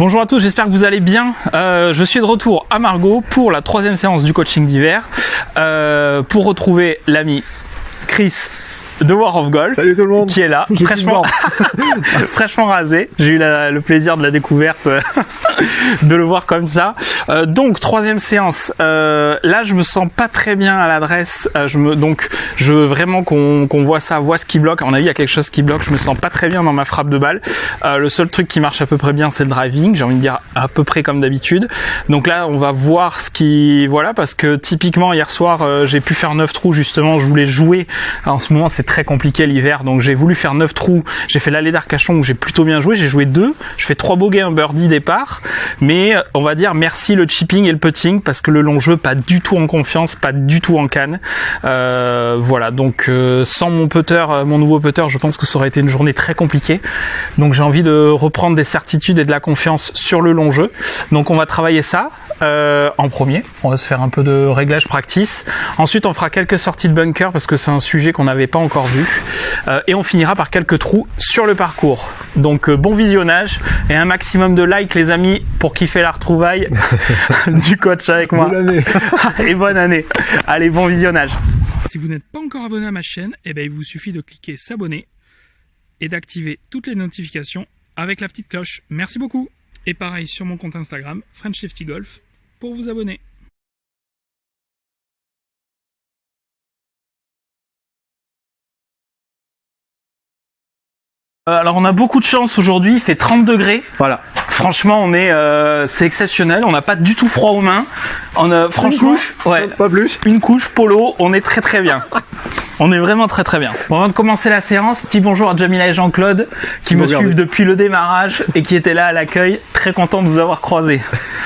Bonjour à tous, j'espère que vous allez bien. Je suis de retour à Margaux pour la 3e séance du coaching d'hiver pour retrouver l'ami Chris de War of Golf. Salut tout le monde. Qui est là, fraîchement rasé. J'ai eu le plaisir de la découverte de le voir comme ça. Donc 3e séance. Là, je me sens pas très bien à l'adresse. Donc je veux vraiment qu'on voit ça, voit ce qui bloque. À mon avis, il y a quelque chose qui bloque. Je me sens pas très bien dans ma frappe de balle. Le seul truc qui marche à peu près bien, c'est le driving. J'ai envie de dire à peu près comme d'habitude. Donc là, on va voir ce qui, voilà, parce que typiquement hier soir, j'ai pu faire 9 trous justement. Je voulais jouer. En ce moment, c'est très compliqué l'hiver, donc j'ai voulu faire 9 trous. J'ai fait l'allée d'Arcachon où j'ai plutôt bien joué. J'ai joué 2. Je fais 3 bogeys, un birdie départ. Mais on va dire merci le chipping et le putting parce que le long jeu, pas du tout en confiance, pas du tout en canne. Voilà, donc sans mon putter, mon nouveau putter, je pense que ça aurait été une journée très compliquée. Donc j'ai envie de reprendre des certitudes et de la confiance sur le long jeu. Donc on va travailler ça en premier. On va se faire un peu de réglage practice. Ensuite, on fera quelques sorties de bunker parce que c'est un sujet qu'on n'avait pas encore vu. Et on finira par quelques trous sur le parcours. Donc bon visionnage et un maximum de likes les amis pour kiffer la retrouvaille du coach avec moi. Bonne année. Et bonne année. Allez, bon visionnage. Si vous n'êtes pas encore abonné à ma chaîne, eh ben, il vous suffit de cliquer s'abonner et d'activer toutes les notifications avec la petite cloche. Merci beaucoup. Et pareil sur mon compte Instagram, French Lefty Golf, pour vous abonner. Alors on a beaucoup de chance aujourd'hui, il fait 30 degrés. Voilà. Franchement, c'est exceptionnel. On n'a pas du tout froid aux mains. On a franchement, une couche, ouais, pas plus. Une couche polo. On est très très bien. On est vraiment très très bien. Bon, avant de commencer la séance, petit bonjour à Jamila et Jean-Claude qui me suivent depuis le démarrage et qui étaient là à l'accueil. Très content de vous avoir croisés.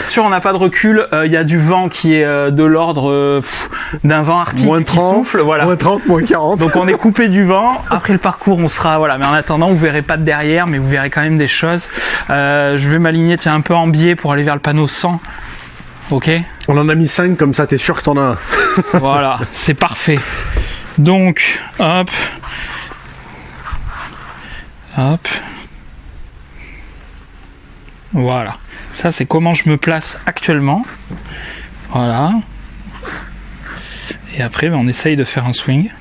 Sûr, on n'a pas de recul. Il y a du vent qui est de l'ordre d'un vent arctique moins 30, qui souffle. Voilà. Moins 30, moins 40. Donc on est coupé du vent. Après le parcours, on sera voilà. Mais en attendant, vous verrez pas de derrière, mais vous verrez quand même des choses. Je vais m'aligner un peu en biais pour aller vers le panneau 100. Ok. On en a mis 5 comme ça, t'es sûr que t'en as un. Voilà, c'est parfait. Donc, hop. Hop. Voilà. Ça, c'est comment je me place actuellement. Voilà. Et après, on essaye de faire un swing.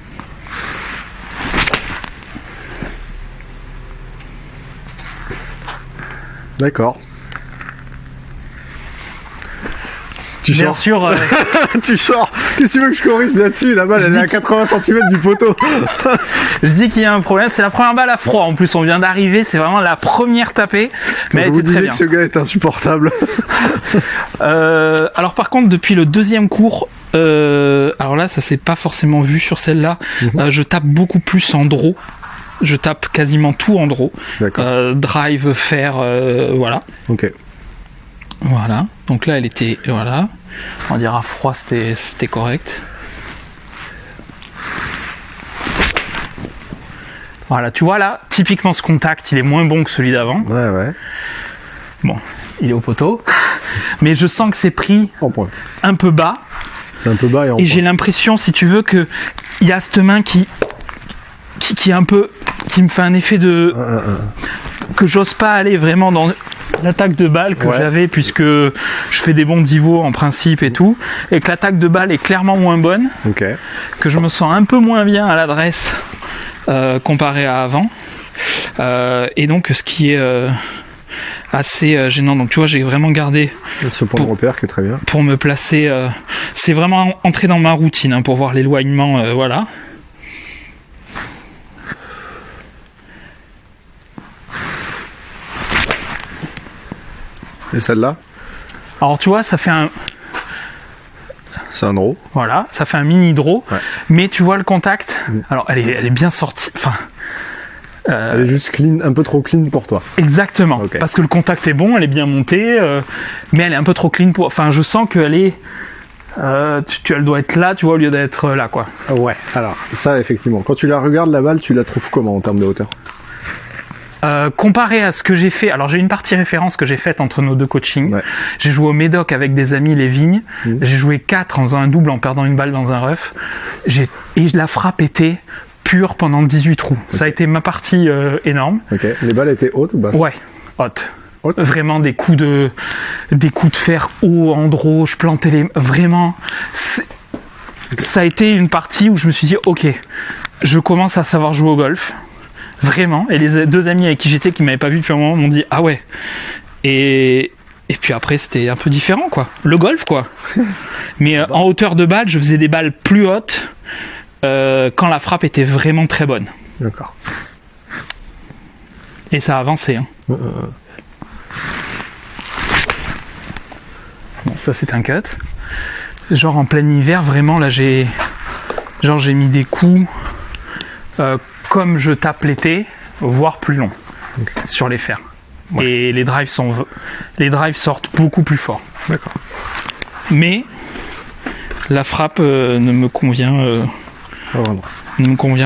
D'accord. Bien sûr. Tu sors. Qu'est-ce que tu veux que je corrige là-dessus? La balle, elle est à 80 cm du poteau. Je dis qu'il y a un problème. C'est la première balle à froid. En plus, on vient d'arriver. C'est vraiment la première tapée. Mais je vous disais que ce gars est insupportable. Alors par contre, depuis le 2e cours, alors là, ça s'est pas forcément vu sur celle-là. Je tape beaucoup plus en draw. Je tape quasiment tout en draw. Drive, fair, voilà. Ok. Voilà. Donc là, elle était, voilà. On dirait à froid, c'était correct. Voilà, tu vois là, typiquement ce contact, il est moins bon que celui d'avant. Ouais. Bon, il est au poteau. Mais je sens que c'est pris en pointe. Un peu bas. C'est un peu bas et en pointe. Et j'ai l'impression, si tu veux, que il y a cette main qui est un peu, qui me fait un effet de que j'ose pas aller vraiment dans l'attaque de balle que j'avais, puisque je fais des bons divots en principe et tout, et que l'attaque de balle est clairement moins bonne, que je me sens un peu moins bien à l'adresse comparé à avant, et donc ce qui est assez gênant. Donc tu vois, j'ai vraiment gardé ce point de repère qui est très bien pour me placer. C'est vraiment entrer dans ma routine pour voir l'éloignement, voilà. Et celle-là? Alors tu vois, ça fait un... C'est un draw. Voilà, ça fait un mini draw. Ouais. Mais tu vois le contact. Alors elle est bien sortie. Enfin, elle est juste clean, un peu trop clean pour toi. Exactement. Parce que le contact est bon, elle est bien montée, mais elle est un peu trop clean pour... Enfin, je sens qu'elle est... elle doit être là, tu vois, au lieu d'être là, quoi. Ouais. Alors ça, effectivement. Quand tu la regardes la balle, tu la trouves comment en termes de hauteur? Comparé à ce que j'ai fait, alors j'ai une partie référence que j'ai faite entre nos deux coachings. J'ai joué au Médoc avec des amis, les Vignes. J'ai joué 4 en faisant un double en perdant une balle dans un rough. Et la frappe était pure pendant 18 trous. Ça a été ma partie énorme. Les balles étaient hautes ou basses? Ouais, hautes. Ok. Vraiment des coups de fer haut en draw, je plantais les... Vraiment, ça a été une partie où je me suis dit, ok, je commence à savoir jouer au golf. Vraiment. Et les 2 amis avec qui j'étais, qui m'avaient pas vu depuis un moment, m'ont dit, ah ouais. Et puis après, c'était un peu différent, quoi. Le golf, quoi. Mais en hauteur de balle, je faisais des balles plus hautes quand la frappe était vraiment très bonne. D'accord. Et ça a avancé. Hein. Bon, ça, c'est un cut. Genre en plein hiver, vraiment, là, j'ai mis des coups comme je tape l'été, voire plus long, sur les fers. Ouais. Et les drives sortent beaucoup plus fort. D'accord. Mais la frappe ne me convient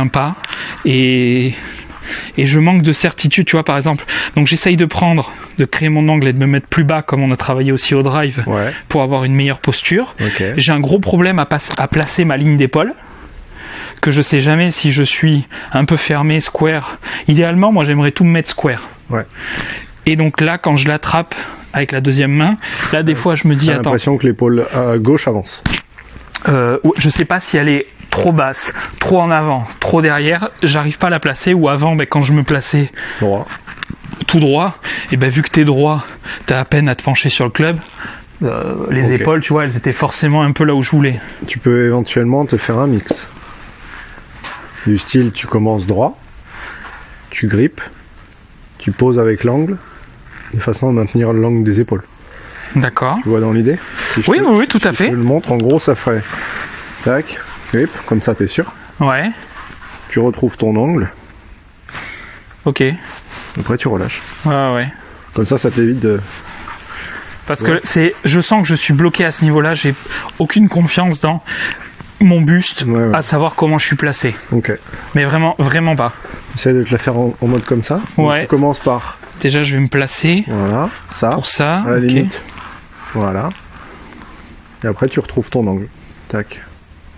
pas et je manque de certitude, tu vois, par exemple. Donc j'essaye de créer mon angle et de me mettre plus bas, comme on a travaillé aussi au drive, pour avoir une meilleure posture. Okay. J'ai un gros problème à placer ma ligne d'épaule, que je sais jamais si je suis un peu fermé, square. Idéalement, moi j'aimerais tout me mettre square. Ouais. Et donc là, quand je l'attrape avec la deuxième main, là des fois je me dis, j'ai attends. l'impression que l'épaule gauche avance. Je sais pas si elle est trop basse, trop en avant, trop derrière, j'arrive pas à la placer, ou avant, quand je me plaçais tout droit, et vu que t'es droit, t'as à peine à te pencher sur le club, les épaules, tu vois, elles étaient forcément un peu là où je voulais. Tu peux éventuellement te faire un mix. Du style, tu commences droit, tu grippes, tu poses avec l'angle, de façon à maintenir l'angle des épaules. D'accord. Tu vois dans l'idée? Oui, tout à fait. Je te le montre, en gros, ça ferait tac, grip, comme ça t'es sûr. Ouais. Tu retrouves ton angle. Ok. Après tu relâches. Ouais. Comme ça t'évite de... Parce que je sens que je suis bloqué à ce niveau-là, j'ai aucune confiance dans mon buste, à savoir comment je suis placé. Ok. Mais vraiment pas. Essaye de te la faire en mode comme ça. Donc, tu commences par... Déjà, je vais me placer. Voilà, ça. Pour ça, à la limite. Voilà. Et après, tu retrouves ton angle. Tac.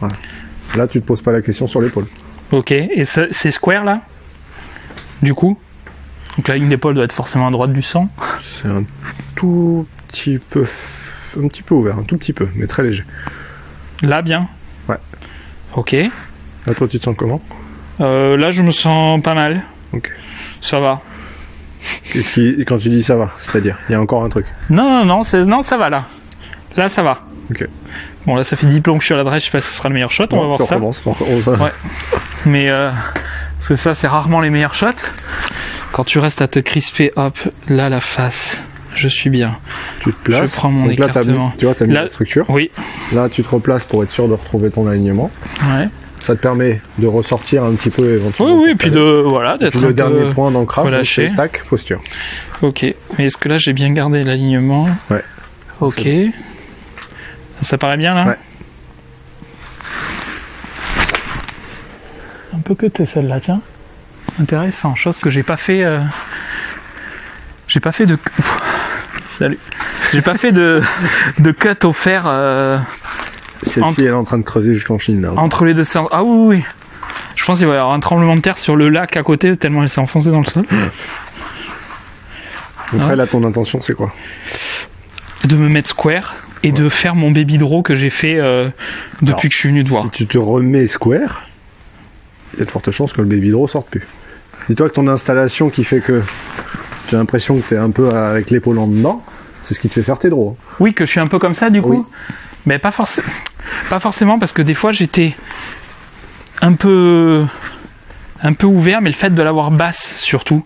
Voilà. Là, tu te poses pas la question sur l'épaule. Ok. Et c'est square, là? Du coup? Donc la ligne d'épaule doit être forcément à droite du sang. C'est un tout petit peu... Un petit peu ouvert, un tout petit peu, mais très léger. Là, bien? Ouais. Ok. Là, toi, tu te sens comment? Là, je me sens pas mal. Ok. Ça va. Quand tu dis ça va, c'est-à-dire, il y a encore un truc? Non, ça va, là. Là, ça va. Ok. Bon, là, ça fait 10 plombs que je suis à l'adresse, je sais pas si ce sera le meilleur shot, on va voir ça. Ouais. Mais, parce que ça, c'est rarement les meilleurs shots. Quand tu restes à te crisper, hop, là, la face, je suis bien. Tu te places. Je prends mon écartement. Tu vois, t'as mis la structure. Oui. Là, tu te replaces pour être sûr de retrouver ton alignement. Ouais. Ça te permet de ressortir un petit peu éventuellement. Oui, puis d'être le dernier point d'ancrage, relâché. Tac, posture. Ok. Mais est-ce que là, j'ai bien gardé l'alignement? Ouais. Ok. Ça paraît bien, là? Ouais. Un peu cutée, celle-là, tiens. Intéressant. Chose que j'ai pas fait... J'ai pas fait de... Salut. J'ai pas fait de cut au fer... Celle-ci, elle est en train de creuser jusqu'en Chine, là. Entre les deux séances. Ah oui. Je pense qu'il va y avoir un tremblement de terre sur le lac à côté, tellement elle s'est enfoncée dans le sol. Après, là, ton intention, c'est quoi? De me mettre square et de faire mon baby draw que j'ai fait depuis que je suis venu te voir. Si tu te remets square, il y a de fortes chances que le baby draw sorte plus. Dis-toi que ton installation qui fait que j'ai l'impression que t'es un peu avec l'épaule en dedans, c'est ce qui te fait faire tes draws. Oui, que je suis un peu comme ça, du coup. Oui. Mais pas forcément, parce que des fois j'étais un peu ouvert, mais le fait de l'avoir basse surtout.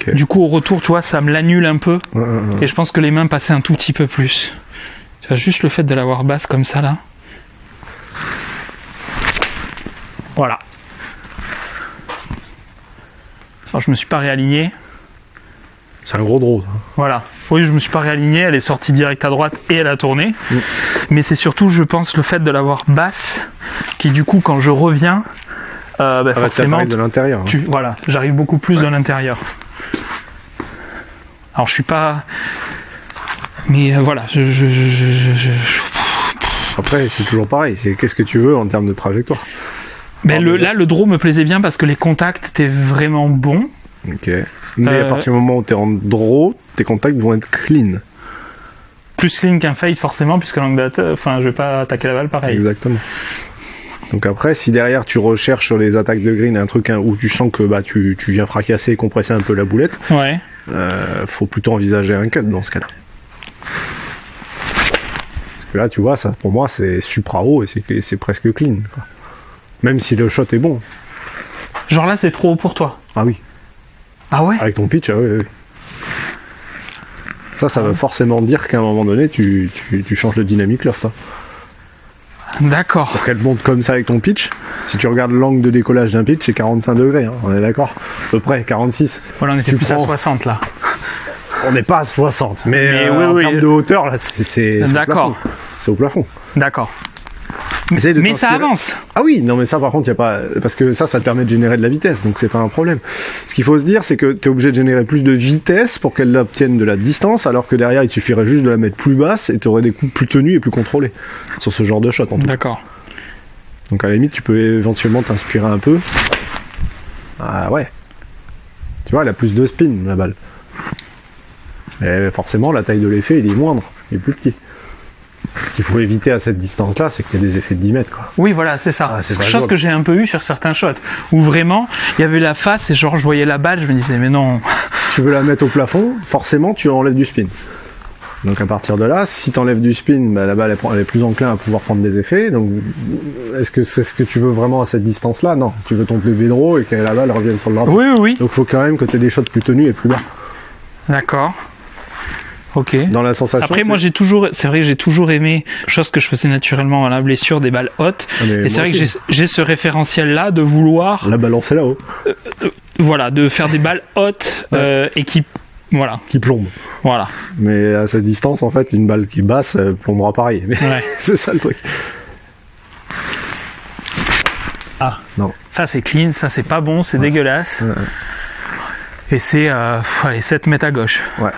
Okay. Du coup au retour, tu vois, ça me l'annule un peu. Et je pense que les mains passaient un tout petit peu plus. Tu vois, juste le fait de l'avoir basse comme ça là. Voilà. Alors je me suis pas réaligné. C'est un gros draw. Ça. Voilà. Oui, je me suis pas réaligné, elle est sortie direct à droite et elle a tourné. Mais c'est surtout, je pense, le fait de l'avoir basse qui, du coup, quand je reviens, forcément, de l'intérieur. Voilà, j'arrive beaucoup plus de l'intérieur. Alors, je suis pas... Mais voilà, Après, c'est toujours pareil. C'est qu'est-ce que tu veux en termes de trajectoire. Là, le draw me plaisait bien parce que les contacts étaient vraiment bons. Ok. Mais à partir du moment où t'es en draw, tes contacts vont être clean. Plus clean qu'un fade forcément, puisque je vais pas attaquer la balle pareil. Exactement. Donc après, si derrière tu recherches sur les attaques de green un truc où tu sens que tu viens fracasser et compresser un peu la boulette, ouais. Faut plutôt envisager un cut dans ce cas-là. Parce que là, tu vois, ça pour moi c'est supra haut et c'est presque clean, quoi. Même si le shot est bon. Genre là, c'est trop haut pour toi. Ah oui. Ah ouais. Avec ton pitch, ah oui. Ça veut forcément dire qu'à un moment donné, tu changes le dynamic loft. Hein. D'accord. Pour qu'elle monte comme ça avec ton pitch, si tu regardes l'angle de décollage d'un pitch, c'est 45 degrés, hein, on est d'accord ? À peu près, 46. Voilà, on était plus à 60 là. On n'est pas à 60, mais oui, en termes de hauteur, là, c'est d'accord. C'est au plafond. D'accord. Mais ça avance. Ah oui, non mais ça par contre, il y a pas parce que ça te permet de générer de la vitesse, donc c'est pas un problème. Ce qu'il faut se dire, c'est que tu es obligé de générer plus de vitesse pour qu'elle obtienne de la distance, alors que derrière, il suffirait juste de la mettre plus basse et tu aurais des coups plus tenus et plus contrôlés sur ce genre de shot. En tout. D'accord. Donc à la limite, tu peux éventuellement t'inspirer un peu. Ah ouais. Tu vois, elle a plus de spin, la balle. Et forcément, la taille de l'effet, il est moindre, il est plus petit. Ce qu'il faut éviter à cette distance-là, c'est que tu aies des effets de 10 mètres, quoi. Oui, voilà, c'est ça. C'est quelque chose que j'ai un peu eu sur certains shots, où vraiment, il y avait la face et genre, je voyais la balle, je me disais, mais non. Si tu veux la mettre au plafond, forcément, tu enlèves du spin. Donc à partir de là, si tu enlèves du spin, la balle elle est plus enclin à pouvoir prendre des effets. Donc est-ce que c'est ce que tu veux vraiment à cette distance-là ? Non. Tu veux ton bébé draw et que la balle revienne sur le drapeau. Oui. Donc il faut quand même que tu aies des shots plus tenus et plus bas. D'accord. Ok. Dans la sensation. Après, moi, c'est vrai que j'ai toujours aimé, chose que je faisais naturellement à la blessure, des balles hautes. Et c'est vrai que j'ai ce référentiel-là de vouloir. La balancer là-haut. Voilà, de faire des balles hautes, et qui plombe. Voilà. Mais à cette distance, en fait, une balle qui basse, elle plombera pareil. Mais c'est ça le truc. Ah. Non. Ça, c'est clean, ça, c'est pas bon, c'est dégueulasse. Ouais. Et c'est, 7 mètres à gauche. Ouais.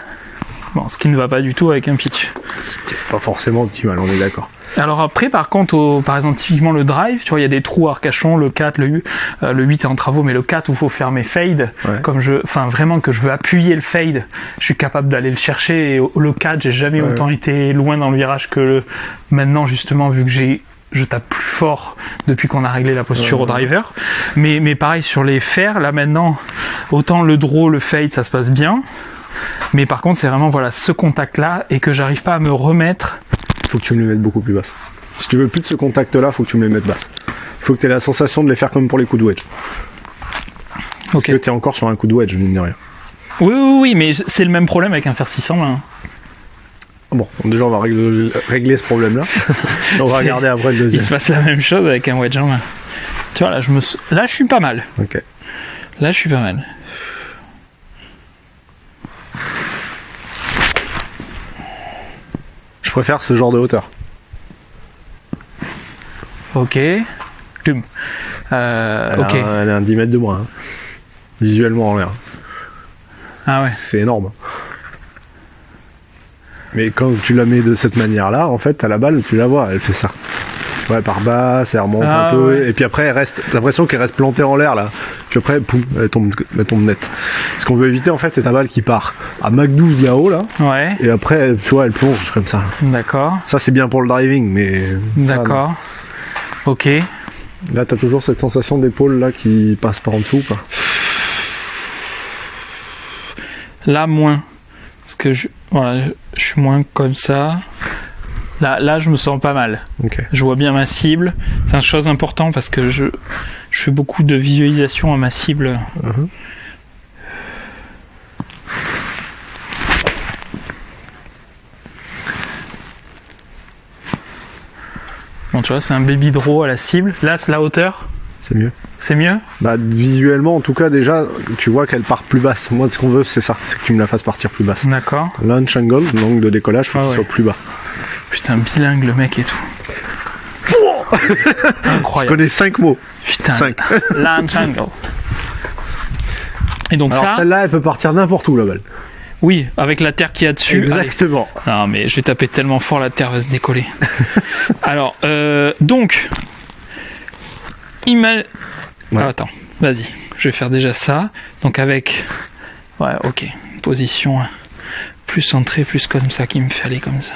Bon, ce qui ne va pas du tout avec un pitch. Ce qui est pas forcément optimal, on est d'accord. Alors après, par contre, par exemple, typiquement le drive, tu vois, il y a des trous à Arcachon, le 4, le 8 est en travaux, mais le 4 où il faut faire mes fades, comme vraiment que je veux appuyer le fade, je suis capable d'aller le chercher, et le 4, j'ai jamais autant été loin dans le virage que maintenant, justement, vu que je tape plus fort depuis qu'on a réglé la posture au driver. Mais pareil, sur les fers, là maintenant, autant le draw, le fade, ça se passe bien. Mais par contre, c'est vraiment ce contact-là et que j'arrive pas à me remettre. Faut que tu me les mettes beaucoup plus basses. Si tu veux plus de ce contact-là, faut que tu me les mettes basses. Faut que tu aies la sensation de les faire comme pour les coups de wedge. Parce que tu es encore sur un coup de wedge, mine de rien. Oui, mais c'est le même problème avec un fer 600 là. Bon, déjà on va régler ce problème-là. On va regarder après le deuxième. Il se passe la même chose avec un wedge en main. Tu vois, là je suis pas mal. Ok. Là, je suis pas mal. Je préfère ce genre de hauteur. Ok. Ok. Elle est un 10 mètres de moins. Hein. Visuellement en l'air. Ah ouais. C'est énorme. Mais quand tu la mets de cette manière-là, en fait, à la balle, tu la vois, elle fait ça. Ouais, par basse, elle remonte un peu, et puis après, t'as l'impression qu'elle reste plantée en l'air, là. Puis après, poum, elle tombe net. Ce qu'on veut éviter, en fait, c'est ta balle qui part à Mach 12 là-haut, là. Ouais. Et après, tu vois, elle plonge comme ça. D'accord. Ça, c'est bien pour le driving, mais... D'accord. Ok. Là, t'as toujours cette sensation d'épaule, là, qui passe par en dessous, quoi. Là, moins. Parce que je suis moins comme ça. Là, je me sens pas mal. Okay. Je vois bien ma cible. C'est une chose importante parce que je fais beaucoup de visualisation à ma cible. Uh-huh. Bon, tu vois, c'est un baby draw à la cible. Là, c'est la hauteur. C'est mieux. C'est mieux ? Bah, visuellement, en tout cas, déjà, tu vois qu'elle part plus basse. Moi, ce qu'on veut, c'est ça. C'est que tu me la fasses partir plus basse. D'accord. Launch angle, l'angle de décollage, faut qu'il soit plus bas. Putain, bilingue, le mec et tout. Incroyable. Je connais 5 mots. Putain. 5. Launch angle. Et donc alors, celle-là, elle peut partir n'importe où, la balle. Oui, avec la terre qu'il y a dessus. Exactement. Allez. Non, mais je vais taper tellement fort, la terre va se décoller. Alors, donc... Ouais. Ah, attends, vas-y, je vais faire déjà ça. Donc avec, ouais, ok, une position plus centrée, plus comme ça, qu'il me fallait comme ça.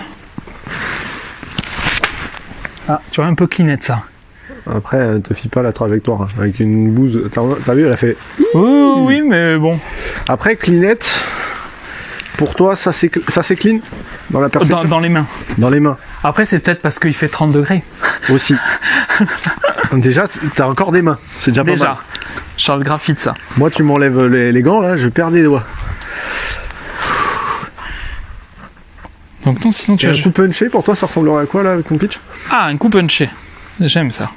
Ah, tu vois, un peu cleanette ça. Après, te fie pas la trajectoire, hein. Avec une bouse, t'as vu, elle a fait... Oui, mais bon. Après, cleanette, pour toi, ça c'est clean dans la perception. Dans les mains. Dans les mains. Après, c'est peut-être parce qu'il fait 30 degrés. Aussi. Déjà, t'as encore des mains. C'est déjà pas mal. Déjà. Charles Graphite, ça. Moi, tu m'enlèves les gants, là, je perds des doigts. Donc non, sinon tu Et as... un coup punché, pour toi, ça ressemblerait à quoi, là, avec ton pitch? Ah, un coup punché. J'aime ça.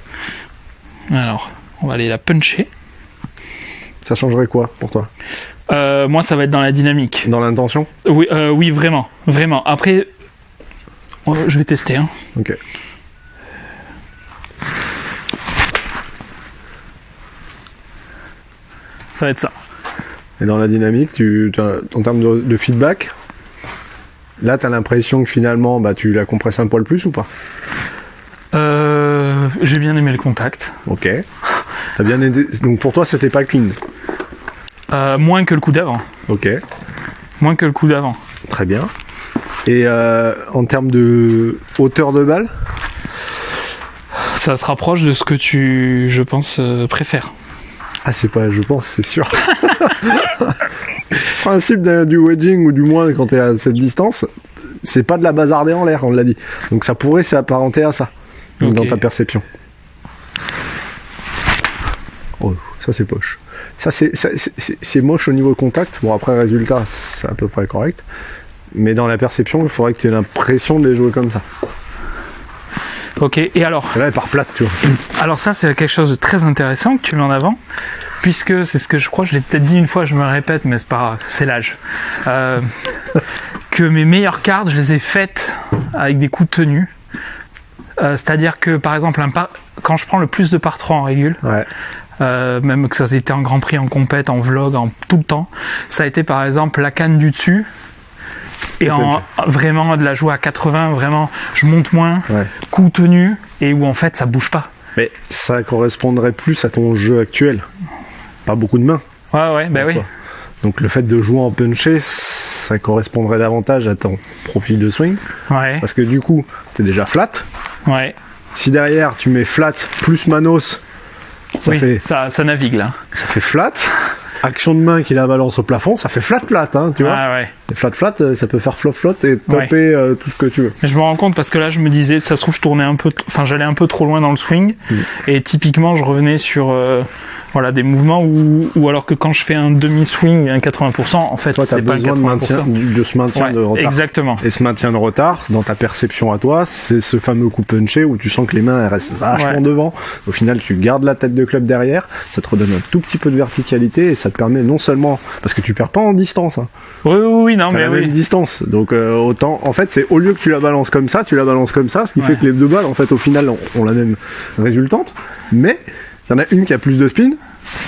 Alors, on va aller la puncher. Ça changerait quoi, pour toi? Moi, ça va être dans la dynamique. Dans l'intention? Oui, vraiment. Vraiment. Après, je vais tester. Hein. Ok. Ça va être ça. Et dans la dynamique, en termes de feedback, là, t'as l'impression que finalement, bah, tu la compresses un poil plus ou pas? J'ai bien aimé le contact. Ok. T'as bien aidé. Donc pour toi, c'était pas clean. Moins que le coup d'avant. Ok. Moins que le coup d'avant. Très bien. Et en termes de hauteur de balle? Ça se rapproche de ce que tu, je pense, préfères. Ah, c'est pas, je pense, c'est sûr. Le principe du wedging, ou du moins quand t'es à cette distance, c'est pas de la bazarder en l'air, on l'a dit. Donc ça pourrait s'apparenter à ça, Okay. dans ta perception. Oh, ça c'est poche. Ça c'est moche au niveau contact. Bon, après, résultat, c'est à peu près correct. Mais dans la perception, il faudrait que tu aies l'impression de les jouer comme ça. Ok, et alors? Et là, elle part plate, tu vois. Alors ça, c'est quelque chose de très intéressant que tu mets en avant, puisque c'est ce que je crois, je l'ai peut-être dit une fois, je me répète, mais c'est pas grave, c'est l'âge. Que mes meilleures cartes, je les ai faites avec des coups tenus. C'est-à-dire que, par exemple, quand je prends le plus de par 3 en régule, Ouais. même que ça a été en Grand Prix, en compète, en vlog, en tout le temps, ça a été par exemple la canne du dessus, et vraiment de la jouer à 80, vraiment, je monte moins, Ouais. coup tenu, et où en fait ça bouge pas. Mais ça correspondrait plus à ton jeu actuel. Pas beaucoup de mains. Ouais, bah en oui. soi. Donc le fait de jouer en punché, ça correspondrait davantage à ton profil de swing. Ouais, Parce que du coup, t'es déjà flat. ouais. Si derrière tu mets flat plus manos, ça Oui, fait ça navigue là. flat. Action de main qui la balance au plafond, ça fait flat, hein, tu vois. Ah ouais. Et flat, ça peut faire flop et taper tout ce que tu veux. Mais je me rends compte parce que là je me disais, ça se trouve je tournais un peu, enfin j'allais un peu trop loin dans le swing, et typiquement je revenais sur voilà, des mouvements ou alors que quand je fais un demi-swing, un 80%, en fait Toi, t'as c'est pas un besoin 80%. de ce maintien Ouais, de retard. exactement. Et ce maintien de retard, dans ta perception à toi, c'est ce fameux coup punché où tu sens que les mains elles restent vachement devant. Au final, tu gardes la tête de club derrière, ça te redonne un tout petit peu de verticalité et ça te permet non seulement, parce que tu perds pas en distance, hein, Oui, non, t'as mais la même oui. distance. Donc autant, en fait, c'est au lieu que tu la balances comme ça, tu la balances comme ça, ce qui fait que les deux balles, en fait, au final, ont la même résultante. Mais il y en a une qui a plus de spin,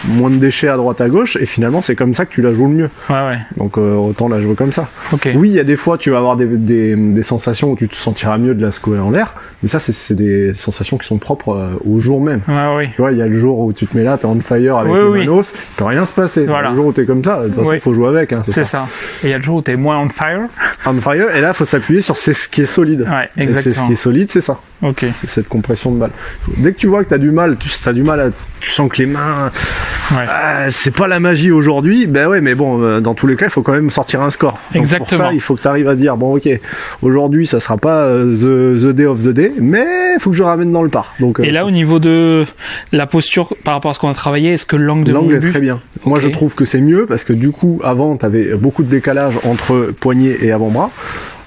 moins de déchets à droite à gauche, et finalement, c'est comme ça que tu la joues le mieux. Ouais. Donc autant la jouer comme ça. Ok. Oui, il y a des fois, tu vas avoir des sensations où tu te sentiras mieux de la secouer en l'air, mais ça, c'est des sensations qui sont propres au jour même. Ouais. Tu vois, il y a le jour où tu te mets là, t'es on fire avec les manos, il peut rien se passer. Voilà. Le jour où t'es comme ça, de toute façon, il faut jouer avec. Hein, c'est ça. Et il y a le jour où t'es moins on fire. On fire, et là, faut s'appuyer sur ce qui est solide. Ouais, Et c'est ce exactement. qui est solide, c'est ça. Ok. C'est cette compression de balle. Dès que tu vois que t'as du mal, tu sens que les mains, c'est pas la magie aujourd'hui, ben ouais, mais bon, dans tous les cas, il faut quand même sortir un score. Donc Exactement. pour ça, il faut que tu arrives à dire, bon, ok, aujourd'hui, ça sera pas the day of the day, mais il faut que je ramène dans le par. Donc, et là, au niveau de la posture, par rapport à ce qu'on a travaillé, est-ce que l'angle de mon est but... très bien. Moi, je trouve que c'est mieux parce que du coup, avant, t'avais beaucoup de décalage entre poignet et avant-bras.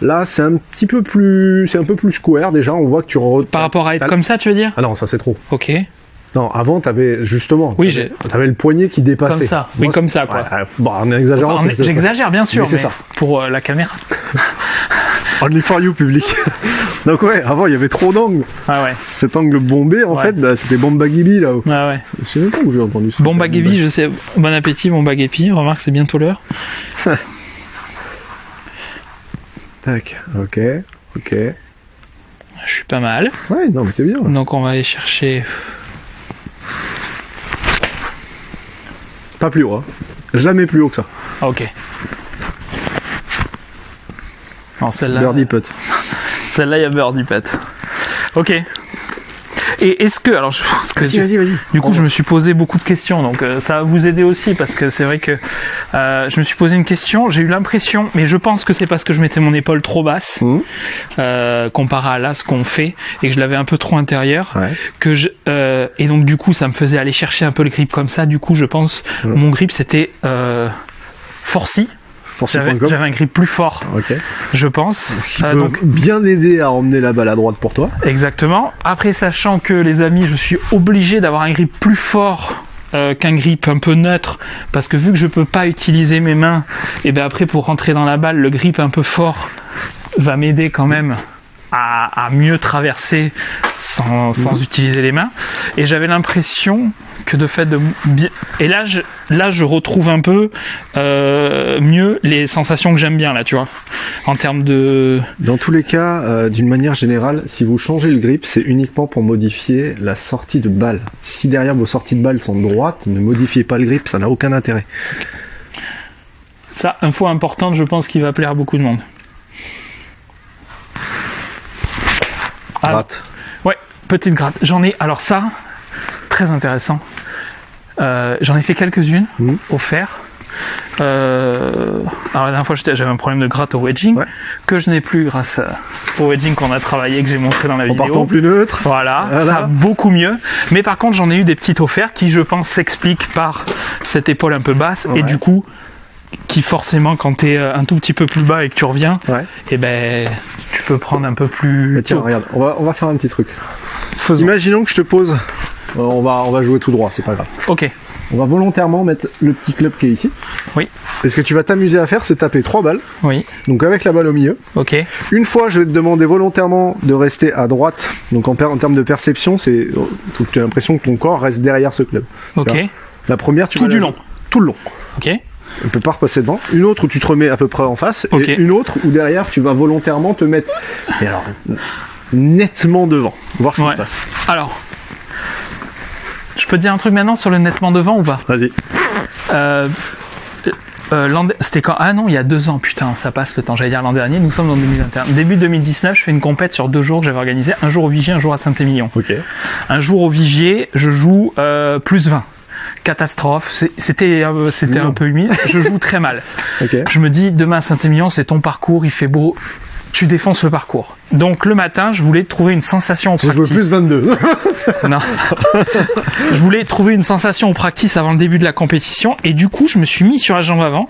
Là, c'est un peu plus square déjà. On voit que tu Par rapport à être comme ça, tu veux dire? Ah non, ça c'est trop. Ok. Non, avant, t'avais justement. Oui, t'avais le poignet qui dépassait. Comme ça. Oui, comme ça, quoi. Ouais, bon, en exagérant. Enfin, j'exagère, bien sûr, mais c'est ça. Pour la caméra. Only for you, public. Donc ouais, avant, il y avait trop d'angles. Ouais. Cet angle bombé, en fait, bah, c'était Bomba Gibi, là-haut. Ouais. Je sais même pas où j'ai entendu ça. Bomba Gibi, je sais. Bon appétit, Bomba Gibi. Remarque, c'est bientôt l'heure. Tac, ok. Je suis pas mal. Ouais, non, mais c'est bien. Donc on va aller chercher... Pas plus haut, hein. Jamais plus haut que ça. Ah, ok. Non, celle-là... Birdie putt. Celle-là, il y a birdie putt. Ok. Et est-ce que... Alors, Vas-y. Du coup, je me suis posé beaucoup de questions, donc ça va vous aider aussi, parce que c'est vrai que je me suis posé une question, j'ai eu l'impression, mais je pense que c'est parce que je mettais mon épaule trop basse, comparé à là, ce qu'on fait, et que je l'avais un peu trop intérieur, que et donc du coup, ça me faisait aller chercher un peu le grip comme ça, du coup, je pense, mon grip, c'était Forcy. J'avais un grip plus fort, je pense. Qui peut donc bien aider à emmener la balle à droite pour toi. Exactement. Après, sachant que les amis, je suis obligé d'avoir un grip plus fort qu'un grip un peu neutre, parce que vu que je peux pas utiliser mes mains, et ben après pour rentrer dans la balle, le grip un peu fort va m'aider quand même à mieux traverser sans utiliser les mains. Et j'avais l'impression que de fait de bien... Et là je retrouve un peu mieux les sensations que j'aime bien là, tu vois, en termes de... Dans tous les cas, d'une manière générale, si vous changez le grip, c'est uniquement pour modifier la sortie de balle. Si derrière vos sorties de balle sont droites, ne modifiez pas le grip, ça n'a aucun intérêt. Ça, info importante, je pense qu'il va plaire à beaucoup de monde. Gratte. Ouais, petite gratte. Alors ça, très intéressant. J'en ai fait quelques-unes au fer. Alors la dernière fois j'avais un problème de gratte au wedging que je n'ai plus grâce au wedging qu'on a travaillé, que j'ai montré dans la vidéo. En partant plus neutre. Voilà, ça va beaucoup mieux. Mais par contre j'en ai eu des petites au fer qui je pense s'expliquent par cette épaule un peu basse et du coup qui forcément quand t'es un tout petit peu plus bas et que tu reviens, et ben tu peux prendre un peu plus. Mais tiens, regarde, on va faire un petit truc. Imaginons que je te pose. On va jouer tout droit, c'est pas grave. Ok. On va volontairement mettre le petit club qui est ici. Oui. Et ce que tu vas t'amuser à faire, c'est taper 3 balles. Oui. Donc avec la balle au milieu. Ok. Une fois, je vais te demander volontairement de rester à droite. Donc en termes de perception, tu as l'impression que ton corps reste derrière ce club. Ok. Alors, la première, tu tout du long. Tout le long. Ok. On peut pas repasser devant. Une autre où tu te remets à peu près en face. Okay. Et une autre où derrière, tu vas volontairement te mettre. Et alors, nettement devant. Voir ce qui se passe. Alors. Je peux te dire un truc maintenant sur le nettement devant ou pas? Vas-y. C'était quand? Ah non, il y a 2 ans, putain, ça passe le temps. J'allais dire l'an dernier, nous sommes en 2021. Début 2019, je fais une compète sur 2 jours que j'avais organisé. Un jour au Vigier, un jour à Saint-Émilion. Ok. Un jour au Vigier, je joue plus 20. Catastrophe, c'était un peu humide, je joue très mal. Okay. Je me dis, demain à Saint-Émilion, c'est ton parcours, il fait beau, tu défonces le parcours. Donc le matin, je voulais trouver une sensation au practice. Je veux plus 22. Non. Je voulais trouver une sensation au practice avant le début de la compétition et du coup, je me suis mis sur la jambe avant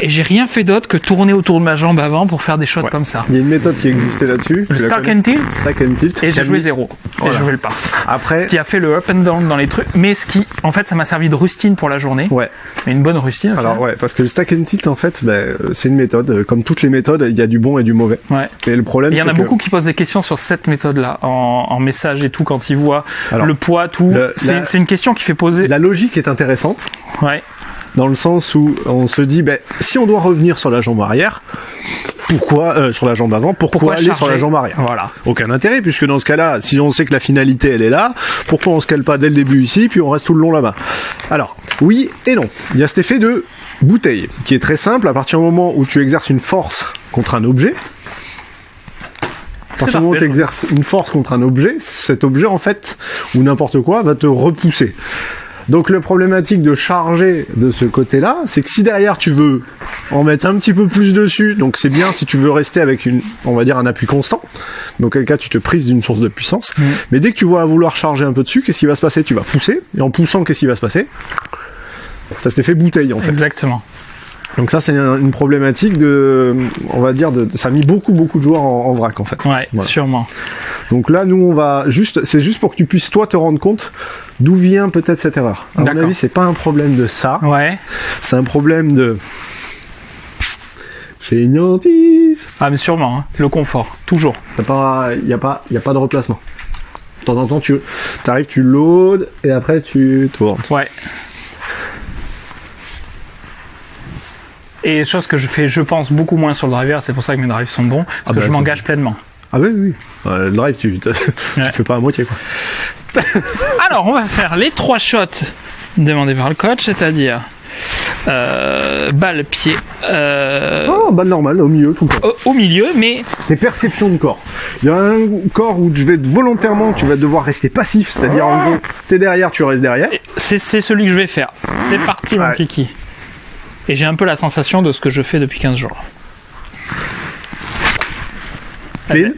et j'ai rien fait d'autre que tourner autour de ma jambe avant pour faire des shots comme ça. Il y a une méthode qui existait là-dessus. Le stack and tilt. Stack and tilt. Et j'ai joué 0. Voilà. Et je jouais le par. Après. Ce qui a fait le up and down dans les trucs, mais en fait, ça m'a servi de rustine pour la journée. Ouais. Mais une bonne rustine. Alors parce que le stack and tilt, en fait, c'est une méthode. Comme toutes les méthodes, il y a du bon et du mauvais. Ouais. Et le problème, il y en a beaucoup qui posent des questions sur cette méthode-là, en message et tout, quand ils voient le poids, tout. C'est une question qui fait poser. La logique est intéressante. Ouais. Dans le sens où on se dit, si on doit revenir sur la jambe arrière, pourquoi sur la jambe avant, pourquoi aller sur la jambe arrière? Voilà. Aucun intérêt, puisque dans ce cas-là, si on sait que la finalité elle est là, pourquoi on se cale pas dès le début ici, puis on reste tout le long là-bas? Alors, oui et non. Il y a cet effet de bouteille, qui est très simple. À partir du moment où tu exerces une force contre un objet, à partir du moment où tu exerces une force contre un objet, cet objet, en fait, ou n'importe quoi, va te repousser. Donc, le problématique de charger de ce côté-là, c'est que si derrière tu veux en mettre un petit peu plus dessus, donc c'est bien si tu veux rester avec on va dire un appui constant, dans quel cas tu te prises d'une source de puissance, mais dès que tu vas vouloir charger un peu dessus, qu'est-ce qui va se passer? Tu vas pousser, et en poussant, qu'est-ce qui va se passer? Ça s'est fait bouteille, en fait. Exactement. Donc ça, c'est une problématique on va dire, ça a mis beaucoup de joueurs en vrac, en fait. Ouais, voilà. Sûrement. Donc là, nous, c'est juste pour que tu puisses, toi, te rendre compte d'où vient peut-être cette erreur. À mon avis, c'est pas un problème de ça. Ouais. C'est un problème de fainéantise. Ah, mais sûrement, hein. Le confort. Toujours. Y a pas de replacement. De temps en temps, t'arrives, tu loads, et après, tu tournes. Ouais. Et chose que je fais, je pense, beaucoup moins sur le driver, c'est pour ça que mes drives sont bons, parce que je m'engage pleinement. Ah oui. Le drive, tu fais pas à moitié, quoi. Alors, on va faire les 3 shots demandés par le coach, c'est-à-dire Balle, pied. Oh, balle normale, au milieu, tout le temps. Au milieu, mais... Tes perceptions de corps. Il y a un corps où tu vas devoir rester passif, c'est-à-dire en gros, t'es derrière, tu restes derrière. C'est celui que je vais faire. C'est parti, mon kiki. Et j'ai un peu la sensation de ce que je fais depuis 15 jours.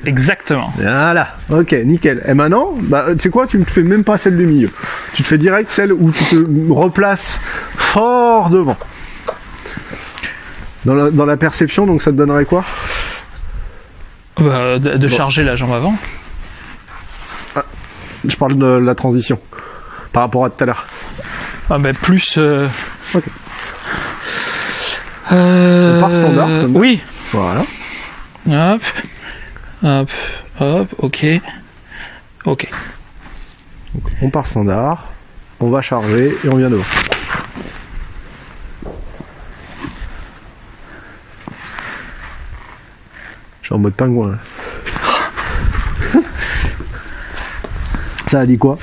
Exactement. Voilà, ok, nickel. Et maintenant, tu sais quoi, tu ne te fais même pas celle du milieu. Tu te fais direct celle où tu te replaces fort devant. Dans la perception, donc ça te donnerait quoi ? De charger la jambe avant. Je parle de la transition, par rapport à tout à l'heure. Plus... Ok. On part standard. Oui. Voilà. Hop. Hop, hop, ok. Ok. Donc, on part standard, on va charger et on vient devant. Je suis en mode pingouin là. Ça a dit quoi ?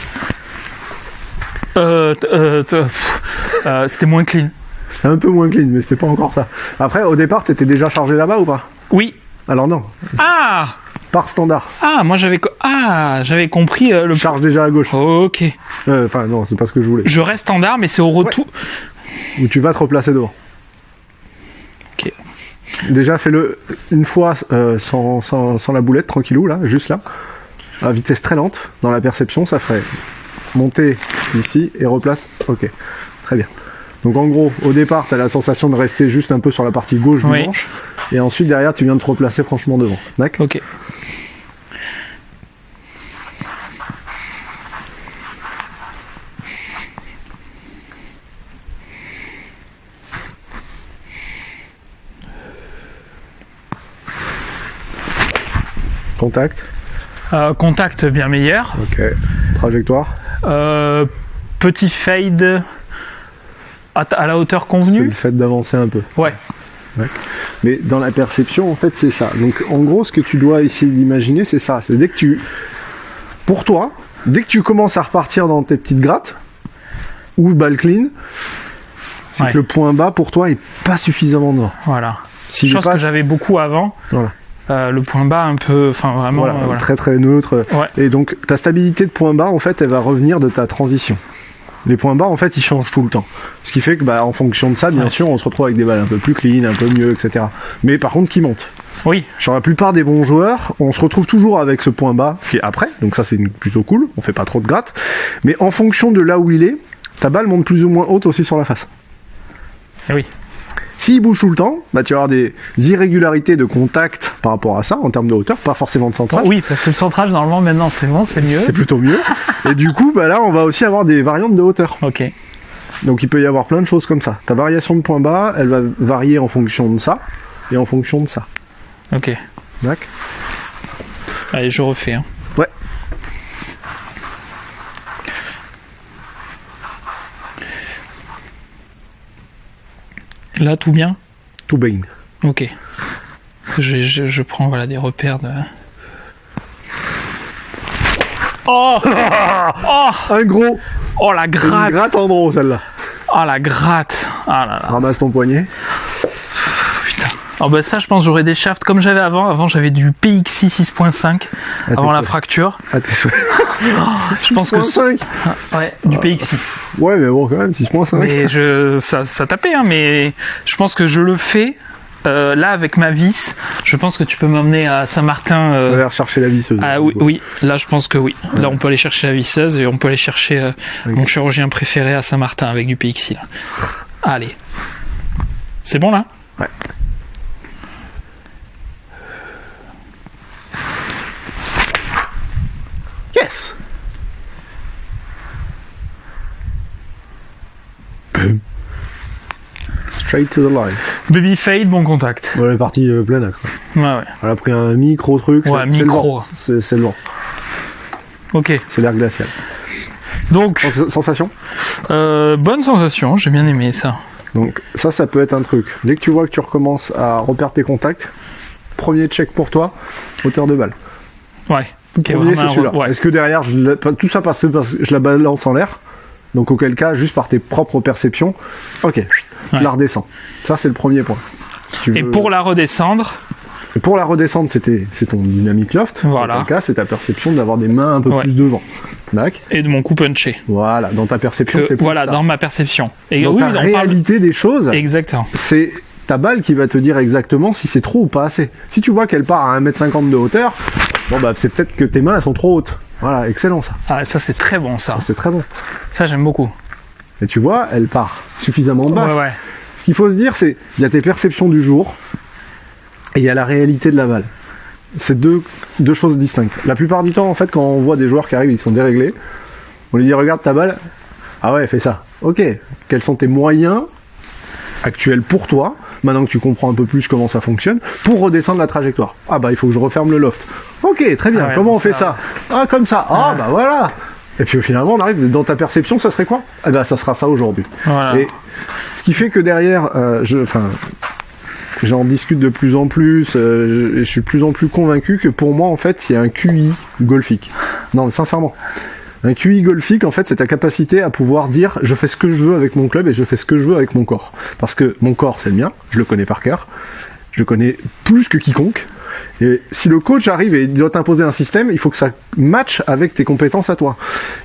C'était moins clean. C'était un peu moins clean, mais c'était pas encore ça. Après, au départ, t'étais déjà chargé là-bas ou pas ? Oui. Alors non. Ah ! Par standard. Ah, moi j'avais compris le... Charge déjà à gauche. Ok. Enfin non, c'est pas ce que je voulais. Je reste standard, mais c'est au retour. Ouais. Où tu vas te replacer devant. Ok. Déjà fais-le une fois sans la boulette, tranquillou là, juste là. À vitesse très lente, dans la perception, ça ferait monter ici et replace. Ok. Très bien. Donc en gros, au départ, t'as la sensation de rester juste un peu sur la partie gauche du manche, et ensuite derrière, tu viens de te replacer franchement devant. D'accord ? Ok. Contact. Contact bien meilleur. Ok. Trajectoire. Petit fade. À la hauteur C'est convenue. le fait d'avancer un peu. Ouais. Mais dans la perception, en fait, c'est ça. Donc, en gros, ce que tu dois essayer d'imaginer, c'est ça. C'est pour toi, dès que tu commences à repartir dans tes petites grattes, ou balle clean, c'est que le point bas, pour toi, est pas suffisamment devant. Voilà. Chose que j'avais beaucoup avant. Voilà. Le point bas un peu, enfin vraiment. Voilà. Très très neutre. Ouais. Et donc, ta stabilité de point bas, en fait, elle va revenir de ta transition. Les points bas, en fait, ils changent tout le temps. Ce qui fait que, en fonction de ça, bien sûr, on se retrouve avec des balles un peu plus clean, un peu mieux, etc. Mais par contre, qui montent. Oui. Sur la plupart des bons joueurs, on se retrouve toujours avec ce point bas qui est après. Donc ça, c'est plutôt cool. On fait pas trop de gratte. Mais en fonction de là où il est, ta balle monte plus ou moins haute aussi sur la face. Et oui. S'il bouge tout le temps, tu vas avoir des irrégularités de contact par rapport à ça, en termes de hauteur, pas forcément de centrage. Oui, parce que le centrage, normalement, maintenant, c'est bon, c'est mieux. C'est plutôt mieux. Et du coup, là, on va aussi avoir des variantes de hauteur. Ok. Donc, il peut y avoir plein de choses comme ça. Ta variation de point bas, elle va varier en fonction de ça, et en fonction de ça. Ok. D'accord. Allez, je refais. Hein. Ouais. Là, tout bien ? Tout bien. Ok. Parce que je prends des repères de... Oh oh Un gros. Oh, la gratte. Une gratte en gros, celle-là. Oh, la gratte. Ah là là. Ramasse ton poignet. Putain. Alors ça, je pense j'aurais des shafts comme j'avais avant. Avant, j'avais du PXI 6.5 avant la fracture. Ah, t'es souhaits. Je pense que 6.5. Ouais, du PXI. Ouais, mais bon, quand même, 6.5. Mais ça tapait, hein, mais je pense que je le fais. Là, avec ma vis, je pense que tu peux m'emmener à Saint-Martin. On va aller rechercher la visseuse. Ah oui, là, je pense que oui. Là, on peut aller chercher la visseuse et on peut aller chercher mon chirurgien préféré à Saint-Martin avec du PXI. Là. Allez. C'est bon, là ? Ouais. Yes. Straight to the line. Baby fade, bon contact. Bon, elle est partie pleine. Ouais. Elle a pris un micro truc. Ouais, micro. C'est le vent. Ok. C'est l'air glacial. Donc. Sensation ? Bonne sensation, j'ai bien aimé ça. Donc ça peut être un truc. Dès que tu vois que tu recommences à repérer tes contacts, premier check pour toi, hauteur de balle. Ouais. Premier, c'est celui-là. Ouais. Est-ce que derrière, tout ça parce que je la balance en l'air, Donc auquel cas, juste par tes propres perceptions, ok, tu la redescends. Ça, c'est le premier point. Si tu Et veux- pour la redescendre, Et pour la redescendre, c'est ton dynamic loft. Voilà. Dans quel cas, c'est ta perception d'avoir des mains un peu Ouais. plus devant. D'accord. et de mon coup punché. Voilà, dans ta perception, c'est plus Voilà, ça. dans ma perception. Et Dans oui, ta on parle... réalité des choses, Exactement. c'est ta balle qui va te dire exactement si c'est trop ou pas assez. Si tu vois qu'elle part à 1m50 de hauteur, bon bah c'est peut-être que tes mains elles sont trop hautes. Voilà, excellent ça. Ah, ça, c'est très bon, ça. C'est très bon. Ça, j'aime beaucoup. Et tu vois, elle part suffisamment basse. Ouais, ouais. Ce qu'il faut se dire, c'est il y a tes perceptions du jour et il y a la réalité de la balle. C'est deux choses distinctes. La plupart du temps, en fait, quand on voit des joueurs qui arrivent, ils sont déréglés, on lui dit regarde ta balle. Ah ouais, fais ça. Ok. Quels sont tes moyens actuels pour toi, maintenant que tu comprends un peu plus comment ça fonctionne, pour redescendre la trajectoire? Ah bah il faut que je referme le loft. Ok, très bien. Ah ouais, Comment on ça, fait ça? Ah comme ça. Ah Ouais. bah voilà. Et puis finalement on arrive dans ta perception, ça serait quoi? Ah bah ça sera ça aujourd'hui. Voilà. Et ce qui fait que derrière, j'en discute de plus en plus, et je suis de plus en plus convaincu que pour moi en fait il y a un QI golfique. Non mais sincèrement. Un QI golfique, en fait, c'est ta capacité à pouvoir dire je fais ce que je veux avec mon club et je fais ce que je veux avec mon corps. Parce que mon corps, c'est le mien, je le connais par cœur, je le connais plus que quiconque. Et si le coach arrive et il doit t'imposer un système, il faut que ça matche avec tes compétences à toi.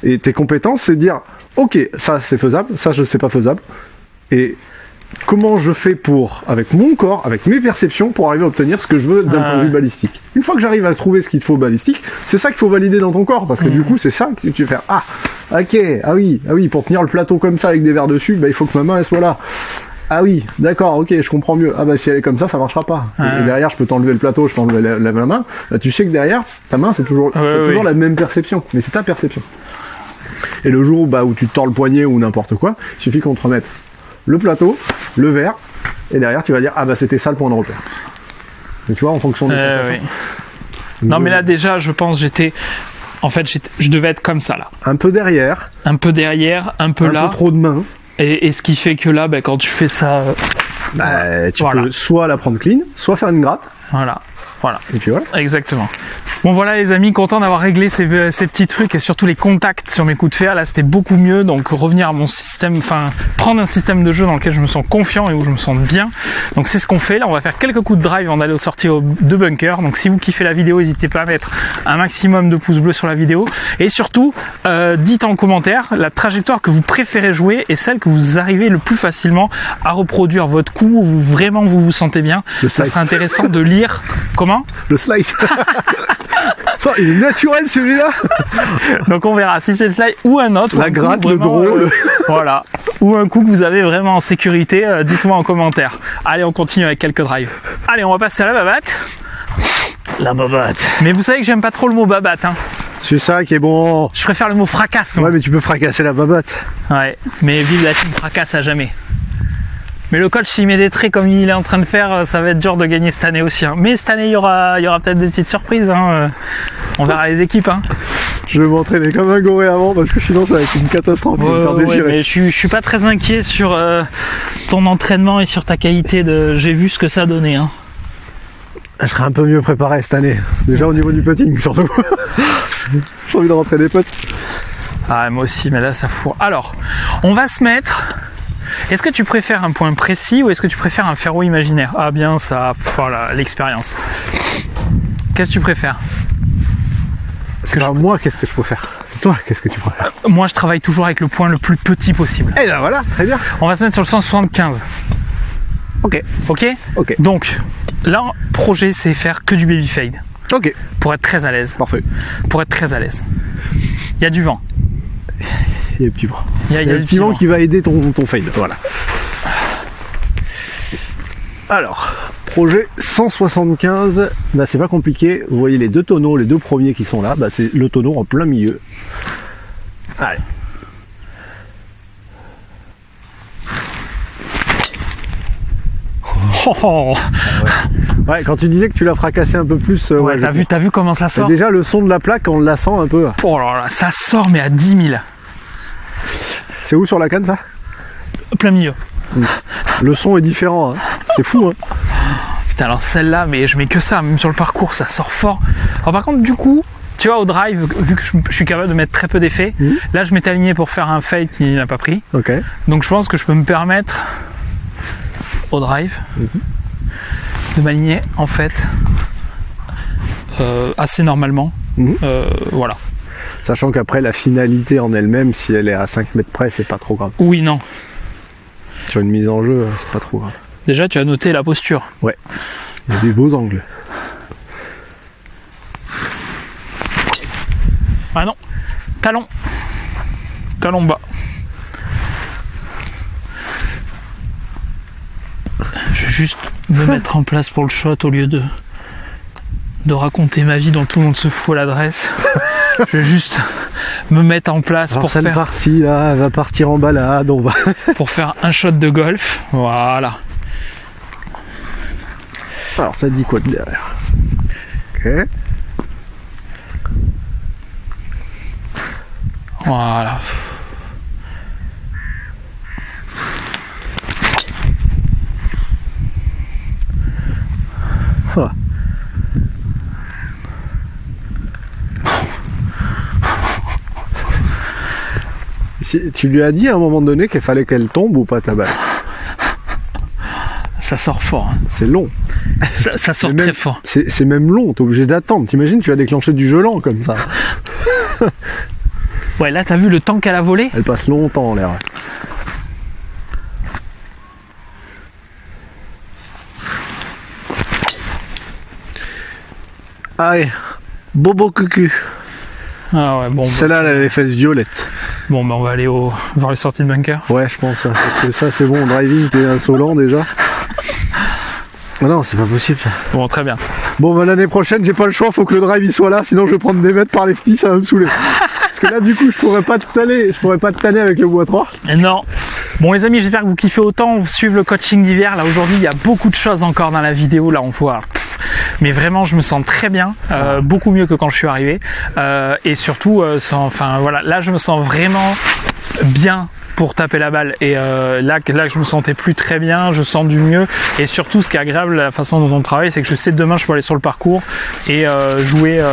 Et tes compétences, c'est dire ok, ça c'est faisable, ça je sais pas faisable. Et comment je fais pour, avec mon corps, avec mes perceptions, pour arriver à obtenir ce que je veux d'un point de vue balistique. Une fois que j'arrive à trouver ce qu'il te faut balistique, c'est ça qu'il faut valider dans ton corps, parce que du coup, c'est ça que tu veux faire. Ah, ok, ah oui, pour tenir le plateau comme ça avec des verres dessus, bah, il faut que ma main, elle soit là. Ah oui, d'accord, ok, je comprends mieux. Ah bah si elle est comme ça marchera pas. Et derrière, je peux t'enlever le plateau, je t'enlever la main. Bah, tu sais que derrière, ta main, c'est toujours la même perception, mais c'est ta perception. Et le jour où tu te tords le poignet ou n'importe quoi, il suffit qu'on te remette le plateau, le verre, et derrière tu vas dire ah bah c'était ça le point de repère. Et tu vois, en fonction des sensations. Oui. Non mais là déjà je pense je devais être comme ça là. Un peu derrière. Un peu derrière, un peu là. Un peu trop de main. Et ce qui fait que là, quand tu fais ça... tu peux soit la prendre clean, soit faire une gratte. Voilà. Et puis voilà. Exactement. Bon voilà les amis, content d'avoir réglé ces petits trucs et surtout les contacts sur mes coups de fer. Là c'était beaucoup mieux, donc revenir à mon système, prendre un système de jeu dans lequel je me sens confiant et où je me sens bien. Donc c'est ce qu'on fait. Là on va faire quelques coups de drive avant d'aller au sortie de bunker. Donc si vous kiffez la vidéo, n'hésitez pas à mettre un maximum de pouces bleus sur la vidéo. Et surtout, dites en commentaire la trajectoire que vous préférez jouer et celle que vous arrivez le plus facilement à reproduire votre coup, où vous vous sentez bien. Ça serait intéressant de lire. Comment? Le slice. Il est naturel celui-là. Donc on verra si c'est le slide ou un autre. La gratte, le drôle. Voilà. Ou un coup que vous avez vraiment en sécurité, dites-moi en commentaire. Allez, on continue avec quelques drives. Allez, on va passer à la babatte. La babatte. Mais vous savez que j'aime pas trop le mot babatte. Hein. C'est ça qui est bon. Je préfère le mot fracasse. Ouais, mais tu peux fracasser la babatte. Ouais, mais vive la team fracasse à jamais. Mais le coach, s'il met des traits comme il est en train de faire, ça va être dur de gagner cette année aussi. Hein. Mais cette année, il y aura peut-être des petites surprises. Hein. On verra les équipes. Hein. Je vais m'entraîner comme un goré avant parce que sinon ça va être une catastrophe. Ouais, mais je suis pas très inquiet sur ton entraînement et sur ta qualité de. J'ai vu ce que ça donnait. Hein. Je serai un peu mieux préparé cette année. Déjà au niveau du putting surtout. J'ai envie de rentrer des potes. Ah moi aussi, mais là ça fourre. Alors, on va se mettre. Est-ce que tu préfères un point précis ou est-ce que tu préfères un fairway imaginaire? Ah bien ça, voilà, l'expérience. Qu'est-ce que tu préfères? Moi, qu'est-ce que je préfère? C'est toi, qu'est-ce que tu préfères? Moi, je travaille toujours avec le point le plus petit possible. Et ben voilà, très bien. On va se mettre sur le 175. Ok. Ok. Donc, là, projet, c'est faire que du baby fade. Ok. Pour être très à l'aise. Parfait. Pour être très à l'aise. Il y a du vent. Il y a le petit vent. Il y a le petit vent qui va aider ton fade. Voilà. Alors, projet 175, bah c'est pas compliqué. Vous voyez les deux tonneaux, les deux premiers qui sont là, bah c'est le tonneau en plein milieu. Allez. Oh. Ouais, quand tu disais que tu l'as fracassé un peu plus... ouais, t'as vu comment ça sort? Déjà le son de la plaque, on la sent un peu. Oh là là, ça sort mais à 10 000. C'est où sur la canne ça? Plein milieu. Le son est différent, hein. C'est fou. Hein. Putain, alors celle-là, mais je mets que ça, même sur le parcours, ça sort fort. Alors par contre, du coup, tu vois, au drive, vu que je suis capable de mettre très peu d'effets, là je m'étais aligné pour faire un fade qui n'a pas pris. Ok. Donc je pense que je peux me permettre au drive de m'aligner en fait assez normalement. Voilà. Sachant qu'après la finalité en elle-même, si elle est à 5 mètres près, c'est pas trop grave. Oui, non. Sur une mise en jeu, c'est pas trop grave. Déjà, tu as noté la posture. Ouais. Il y a des beaux angles. Ah non. Talon. Talon bas. Je vais juste me mettre en place pour le shot au lieu de raconter ma vie dont tout le monde se fout à l'adresse. Je vais juste me mettre en place alors pour faire... partie là, elle va partir en balade, on va... pour faire un shot de golf. Voilà. Alors ça dit quoi de derrière? Ok. Voilà. Ah. Si, tu lui as dit à un moment donné qu'il fallait qu'elle tombe ou pas ta balle? Ça sort fort. Hein. C'est long. Ça sort même, très fort. C'est même long, t'es obligé d'attendre. T'imagines, tu vas déclencher du gelant comme ça. Ouais, là t'as vu le temps qu'elle a volé? Elle passe longtemps en l'air. Allez, bobo cucu. Ah ouais, bon. Celle-là, elle a les fesses violettes. Bon, bah on va aller voir les sorties de bunker. Ouais, je pense. Ça, c'est bon. Driving, t'es insolent déjà. Ah non, c'est pas possible. Bon, très bien. Bon, bah, l'année prochaine, j'ai pas le choix. Faut que le drive il soit là. Sinon, je vais prendre des mètres par lefty. Ça va me saouler. Parce que là, du coup, je pourrais pas te tanner avec le bois 3. Non. Bon les amis, j'espère que vous kiffez autant suivre le coaching d'hiver. Là aujourd'hui, il y a beaucoup de choses encore dans la vidéo. Là on voit... Mais vraiment, je me sens très bien, beaucoup mieux que quand je suis arrivé. Et surtout, enfin voilà, là je me sens vraiment bien pour taper la balle. Et là je me sentais plus très bien, je sens du mieux. Et surtout, ce qui est agréable, la façon dont on travaille, c'est que je sais que demain je peux aller sur le parcours et jouer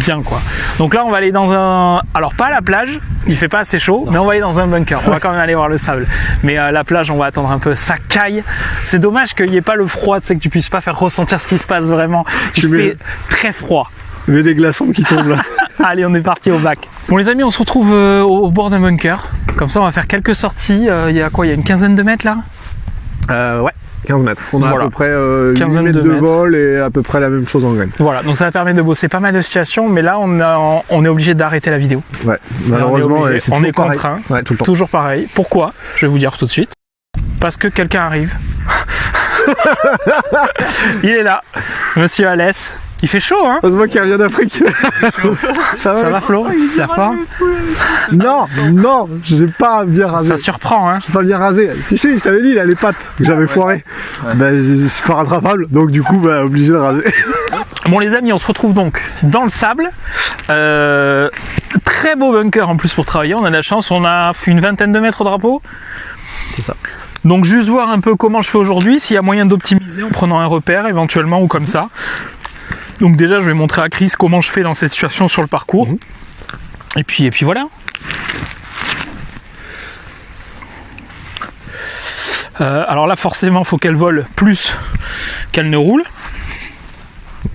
bien quoi. Donc là, on va aller dans un... Alors pas à la plage, il fait pas assez chaud, mais on va aller dans un bunker. On va quand même aller voir le sable. Mais la plage, on va attendre un peu. Ça caille. C'est dommage qu'il n'y ait pas le froid, tu sais, que tu puisses pas faire ressentir ce qui se passe vraiment. Il fait très froid. Mais des glaçons qui tombent là. Allez, on est parti au bac. Bon les amis, on se retrouve au bord d'un bunker. Comme ça, on va faire quelques sorties. Il y a quoi? Il y a une quinzaine de mètres là? Ouais, 15 mètres. On a voilà. à peu près 8 mètres de vol et à peu près la même chose en graine. Voilà, donc ça va permettre de bosser pas mal de situations, mais là on est obligé d'arrêter la vidéo. Ouais, malheureusement, on est contraint. Ouais, tout le temps. Toujours pareil. Pourquoi? Je vais vous dire tout de suite. Parce que quelqu'un arrive. Il est là, Monsieur Alès. Il fait chaud, hein? C'est moi qui revient d'Afrique. Ça va Flo? La forme? Non, j'ai pas bien rasé. Ça surprend, hein? J'ai pas bien rasé. Tu sais, je t'avais dit, il a les pattes que j'avais foiré. Ouais. Ben, c'est pas rattrapable, donc du coup, ben, obligé de raser. Bon les amis, on se retrouve donc dans le sable. Très beau bunker en plus pour travailler. On a de la chance, on a une vingtaine de mètres au drapeau. C'est ça. Donc juste voir un peu comment je fais aujourd'hui, s'il y a moyen d'optimiser en prenant un repère éventuellement ou comme ça. Donc déjà je vais montrer à Chris comment je fais dans cette situation sur le parcours. Et puis voilà. Alors là forcément il faut qu'elle vole plus qu'elle ne roule.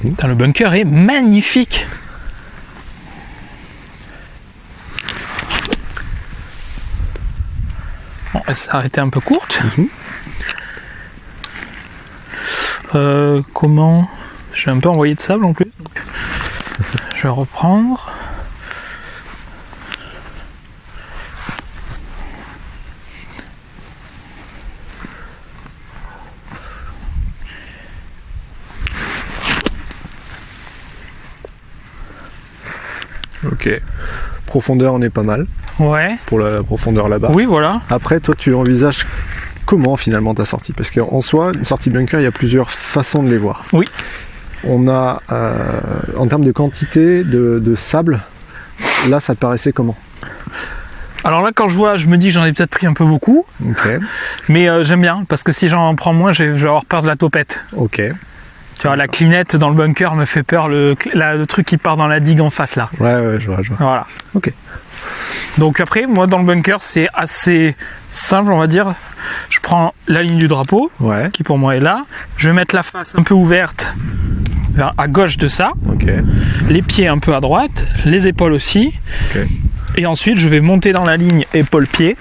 Putain, le bunker est magnifique. Bon, elle s'est arrêtée un peu courte. Comment? J'ai un peu envoyé de sable en plus. Je vais reprendre. Ok. Profondeur, on est pas mal. Ouais. Pour la profondeur là-bas. Oui, voilà. Après, toi, tu envisages comment finalement ta sortie? Parce qu'en soi, une sortie bunker, il y a plusieurs façons de les voir. Oui. On a, en termes de quantité de sable, là, ça te paraissait comment? Alors là, quand je vois, je me dis que j'en ai peut-être pris un peu beaucoup. Ok. Mais j'aime bien, parce que si j'en prends moins, je vais avoir peur de la topette. Ok. Tu vois, la clinette dans le bunker me fait peur, le truc qui part dans la digue en face là. Ouais, je vois. Voilà. Ok. Donc après, moi dans le bunker, c'est assez simple, on va dire. Je prends la ligne du drapeau, Ouais. qui pour moi est là. Je vais mettre la face un peu ouverte à gauche de ça. Ok. Les pieds un peu à droite, les épaules aussi. Ok. Et ensuite, je vais monter dans la ligne épaule-pied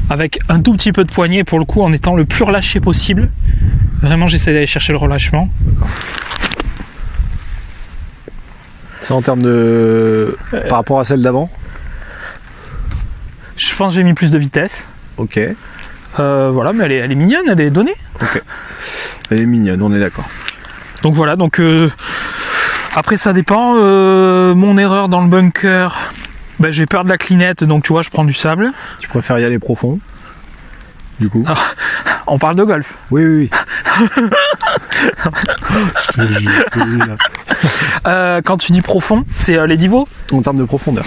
avec un tout petit peu de poignet pour le coup, en étant le plus relâché possible. Vraiment, j'essaie d'aller chercher le relâchement. C'est en termes de... Par rapport à celle d'avant? Je pense que j'ai mis plus de vitesse. Ok. Voilà, mais elle est mignonne, elle est donnée. Ok. Elle est mignonne, on est d'accord. Donc voilà, donc après ça dépend. Mon erreur dans le bunker, j'ai peur de la clinette, donc tu vois, je prends du sable. Tu préfères y aller profond? Du coup? On parle de golf. Oui. Je te jure, c'est évident. Quand tu dis profond, c'est les niveaux? En termes de profondeur.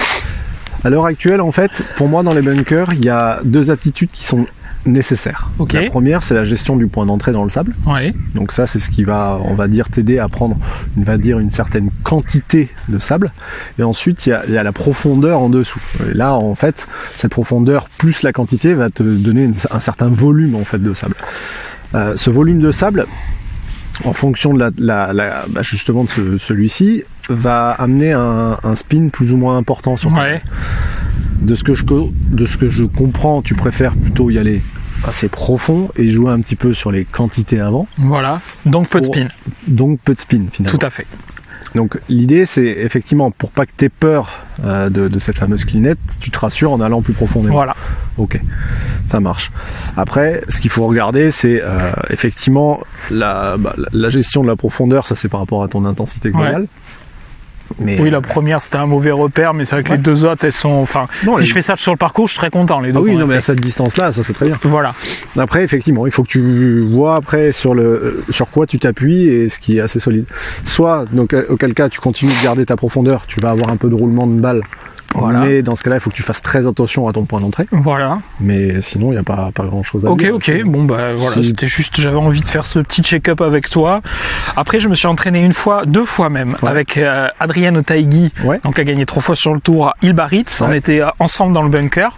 À l'heure actuelle, en fait, pour moi, dans les bunkers, il y a 2 aptitudes qui sont nécessaires. Ok. La première, c'est la gestion du point d'entrée dans le sable. Ouais. Donc ça, c'est ce qui va, on va dire, t'aider à prendre, une certaine quantité de sable. Et ensuite, il y a la profondeur en dessous. Et là, en fait, cette profondeur plus la quantité va te donner un certain volume, en fait, de sable. Ce volume de sable, en fonction de justement de celui-ci, va amener un spin plus ou moins important sur Ouais. De ce que je comprends, tu préfères plutôt y aller assez profond et jouer un petit peu sur les quantités avant. Voilà. Donc peu de spin. Donc peu de spin finalement. Tout à fait. Donc l'idée, c'est effectivement, pour pas que tu aies peur de cette fameuse clinette, tu te rassures en allant plus profondément. Voilà. Ok, ça marche. Après, ce qu'il faut regarder, c'est effectivement la gestion de la profondeur. Ça, c'est par rapport à ton intensité globale. Ouais. Mais, oui, la première c'était un mauvais repère, mais c'est vrai que les deux autres, elles sont. Enfin, Non, si je fais ça sur le parcours, je suis très content. Les deux. Ah oui, qu'on a non, mais fait. à cette distance-là, ça c'est très bien. Voilà. Après, effectivement, il faut que tu vois après sur quoi tu t'appuies et ce qui est assez solide. Soit, donc, auquel cas, tu continues de garder ta profondeur, tu vas avoir un peu de roulement de balle. Voilà. Mais dans ce cas-là, il faut que tu fasses très attention à ton point d'entrée. Voilà. Mais sinon, il n'y a pas grand-chose à Ok, dire. ok. Bon, voilà. Si- C'était juste, j'avais envie de faire ce petit check-up avec toi. Après, je me suis entraîné deux fois même, Ouais. avec Adrien Otaigui. Ouais. Donc, a gagné 3 fois sur le tour à Ilbaritz. Ouais. On était ensemble dans le bunker.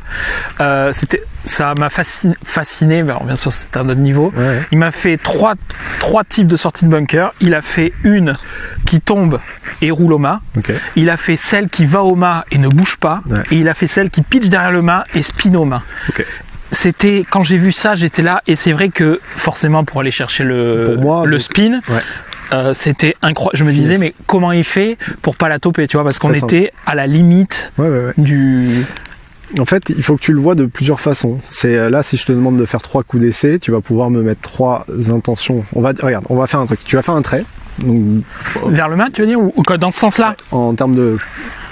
Ça m'a fasciné. Mais alors, bien sûr, c'est un autre niveau. Ouais. Il m'a fait trois types de sorties de bunker. Il a fait une qui tombe et roule au mât. Ok. Il a fait celle qui va au mât et ne bouge pas. Ouais. Et il a fait celle qui pitch derrière le mât et spin au mât. Ok. C'était, quand j'ai vu ça, j'étais là, et c'est vrai que forcément pour aller chercher Pour moi, le donc, spin, ouais. c'était incroyable. Je me disais, mais comment il fait pour pas la toper, tu vois, parce qu'on Très simple. était à la limite Ouais. du. En fait, il faut que tu le vois de plusieurs façons. C'est là, si je te demande de faire 3 coups d'essai, tu vas pouvoir me mettre 3 intentions. Regarde, on va faire un truc. Tu vas faire un trait. Donc, Vers le mât, tu veux dire, ou dans ce sens-là? en termes de,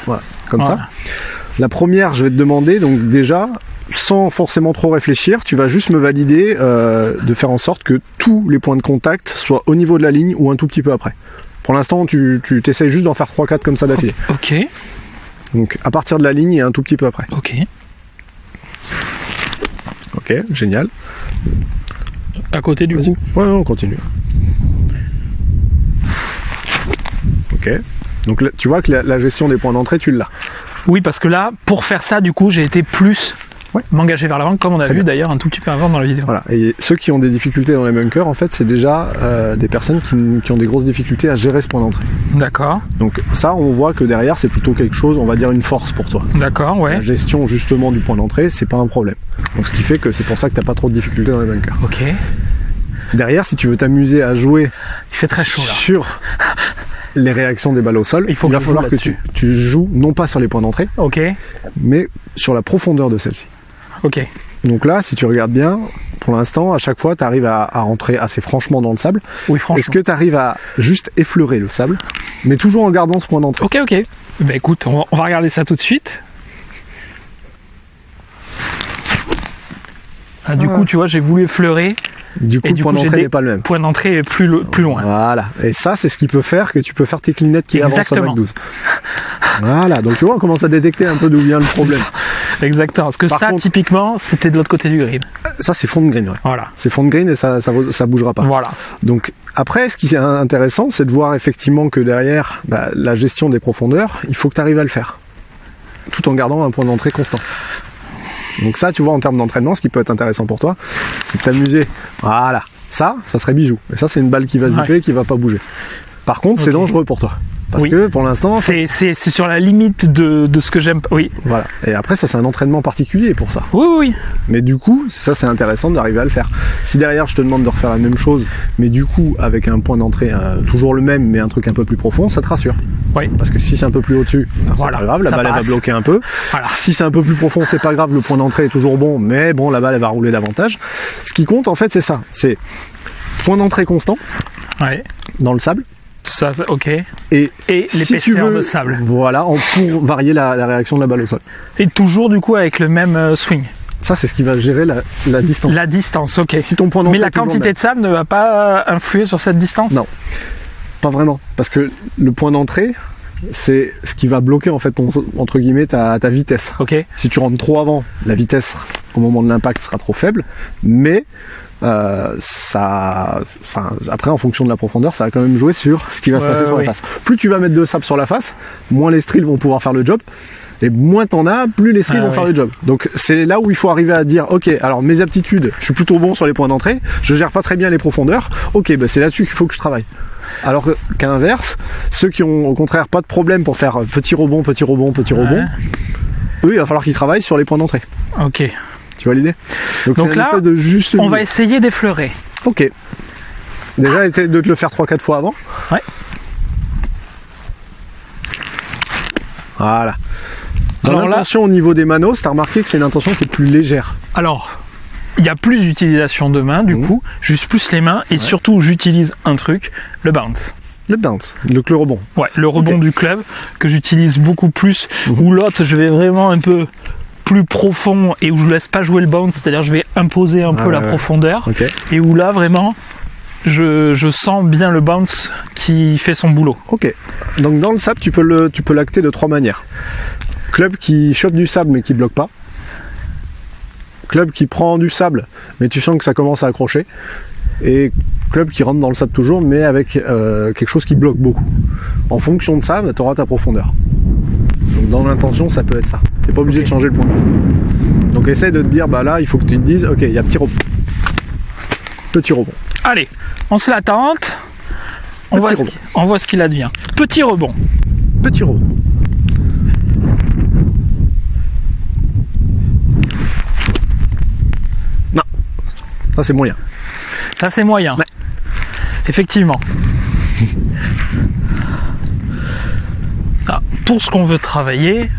voilà, comme Voilà. ça. La première, je vais te demander, donc déjà, sans forcément trop réfléchir, tu vas juste me valider de faire en sorte que tous les points de contact soient au niveau de la ligne ou un tout petit peu après. Pour l'instant, tu t'essayes juste d'en faire 3-4 comme ça d'affilée. Ok, Donc à partir de la ligne et un tout petit peu après. ok. Ok, génial. À côté du coup. Ouais, on continue. Ok. Donc là, tu vois que la gestion des points d'entrée, tu l'as. Oui, parce que là, pour faire ça, du coup, j'ai été plus m'engager vers l'avant, comme on a Très vu bien. d'ailleurs un tout petit peu avant dans la vidéo. Voilà. Et ceux qui ont des difficultés dans les bunkers, en fait, c'est déjà des personnes qui ont des grosses difficultés à gérer ce point d'entrée. D'accord, Donc ça, on voit que derrière, c'est plutôt quelque chose, on va dire une force pour toi. d'accord, ouais. La gestion justement du point d'entrée, c'est pas un problème. Donc ce qui fait que c'est pour ça que t'as pas trop de difficultés dans les bunkers. Ok. Derrière, si tu veux t'amuser à jouer Il fait très chaud là. sur les réactions des balles au sol, Il faut va que je falloir joue que là-dessus. tu joues non pas sur les points d'entrée, Ok, mais sur la profondeur de celle-ci. ok. Donc là, si tu regardes bien, pour l'instant, à chaque fois, tu arrives à rentrer assez franchement dans le sable. Oui, franchement. Est-ce que tu arrives à juste effleurer le sable, mais toujours en gardant ce point d'entrée? Ok, ok. Bah écoute, on va regarder ça tout de suite. Ah, du coup, tu vois, j'ai voulu effleurer. Du coup, Et le du point coup, j'ai d'entrée des n'est pas le même. points d'entrée plus loin. Voilà. Et ça, c'est ce qui peut faire que tu peux faire tes clinettes qui avancent à Exactement. Mach 12. Voilà. Donc tu vois, on commence à détecter un peu d'où vient le problème. Exactement. Parce que Par ça, contre- typiquement, c'était de l'autre côté du green. Ça, c'est fond de green, ouais. Voilà. C'est fond de green et ça bougera pas. Voilà. Donc après, ce qui est intéressant, c'est de voir effectivement que derrière la gestion des profondeurs, il faut que tu arrives à le faire, tout en gardant un point d'entrée constant. Donc ça, tu vois, en termes d'entraînement, ce qui peut être intéressant pour toi, c'est de t'amuser. Voilà, ça serait bijou. Et ça, c'est une balle qui va zipper, qui va pas bouger. Par contre, c'est Ok. dangereux pour toi. Parce Oui. que pour l'instant, C'est sur la limite de ce que j'aime. Oui. voilà. Et après, ça, c'est un entraînement particulier pour ça. Oui, oui. Mais du coup, ça c'est intéressant d'arriver à le faire. Si derrière je te demande de refaire la même chose, mais du coup avec un point d'entrée toujours le même, mais un truc un peu plus profond, ça te rassure. Oui. Parce que si c'est un peu plus au-dessus, Voilà, c'est pas grave, la ça balle elle va passe. bloquer un peu. Voilà. Si c'est un peu plus profond, c'est pas grave, le point d'entrée est toujours bon, mais bon, la balle elle va rouler davantage. Ce qui compte en fait, c'est ça, c'est point d'entrée constant Ouais. dans le sable. Ça, ok. Et si l'épaisseur tu veux, de sable. voilà, pour varier la réaction de la balle au sol. Et toujours, du coup, avec le même swing. Ça, c'est ce qui va gérer la distance. La distance, ok. Si ton point Mais d'entrée la est toujours le quantité même. de sable ne va pas influer sur cette distance? Non. Pas vraiment, parce que le point d'entrée, c'est ce qui va bloquer en fait entre guillemets ta vitesse. Ok. Si tu rentres trop avant, la vitesse au moment de l'impact sera trop faible, mais après en fonction de la profondeur, ça va quand même jouer sur ce qui va se passer sur la face. Plus tu vas mettre de sable sur la face, moins les strills vont pouvoir faire le job. Et moins t'en as, plus les strills vont faire le job. Donc c'est là où il faut arriver à dire, ok, alors mes aptitudes, je suis plutôt bon sur les points d'entrée, je gère pas très bien les profondeurs, ok, bah c'est là-dessus qu'il faut que je travaille. Alors qu'à l'inverse, ceux qui ont au contraire pas de problème pour faire petit rebond, eux il va falloir qu'ils travaillent sur les points d'entrée. Ok. Tu vois l'idée? Donc Donc c'est là, une espèce de juste On milieu. va essayer d'effleurer. Ok. Déjà, essaye de te le faire 3-4 fois avant. Ouais. Voilà. Dans Alors là- l'intention au niveau des manos, t'as remarqué que c'est une intention qui est plus légère. Alors, il y a plus d'utilisation de mains, du coup, juste plus les mains, et surtout, j'utilise un truc, le bounce. Le bounce, le rebond. Ouais, le rebond Ok. du club, que j'utilise beaucoup plus, où l'autre, je vais vraiment un peu plus profond, et où je laisse pas jouer le bounce, c'est-à-dire je vais imposer un peu la ouais. profondeur, Ok. et où là, vraiment, je sens bien le bounce qui fait son boulot. Ok. Donc dans le sable, tu peux l'acter de 3 manières. Club qui chope du sable mais qui bloque pas. Club qui prend du sable mais tu sens que ça commence à accrocher. Et club qui rentre dans le sable toujours mais avec quelque chose qui bloque beaucoup. En fonction de ça, tu auras ta profondeur. Donc dans l'intention, ça peut être ça. T'es pas obligé de changer le point. Donc essaye de te dire, bah là, il faut que tu te dises, ok, il y a petit rebond. Petit rebond. Allez, on se la tente, on Petit voit ce qu'il advient. Petit rebond. Petit rebond. Non. Ça c'est moyen. Ça, c'est moyen. Ouais. Effectivement. Ah, pour ce qu'on veut travailler,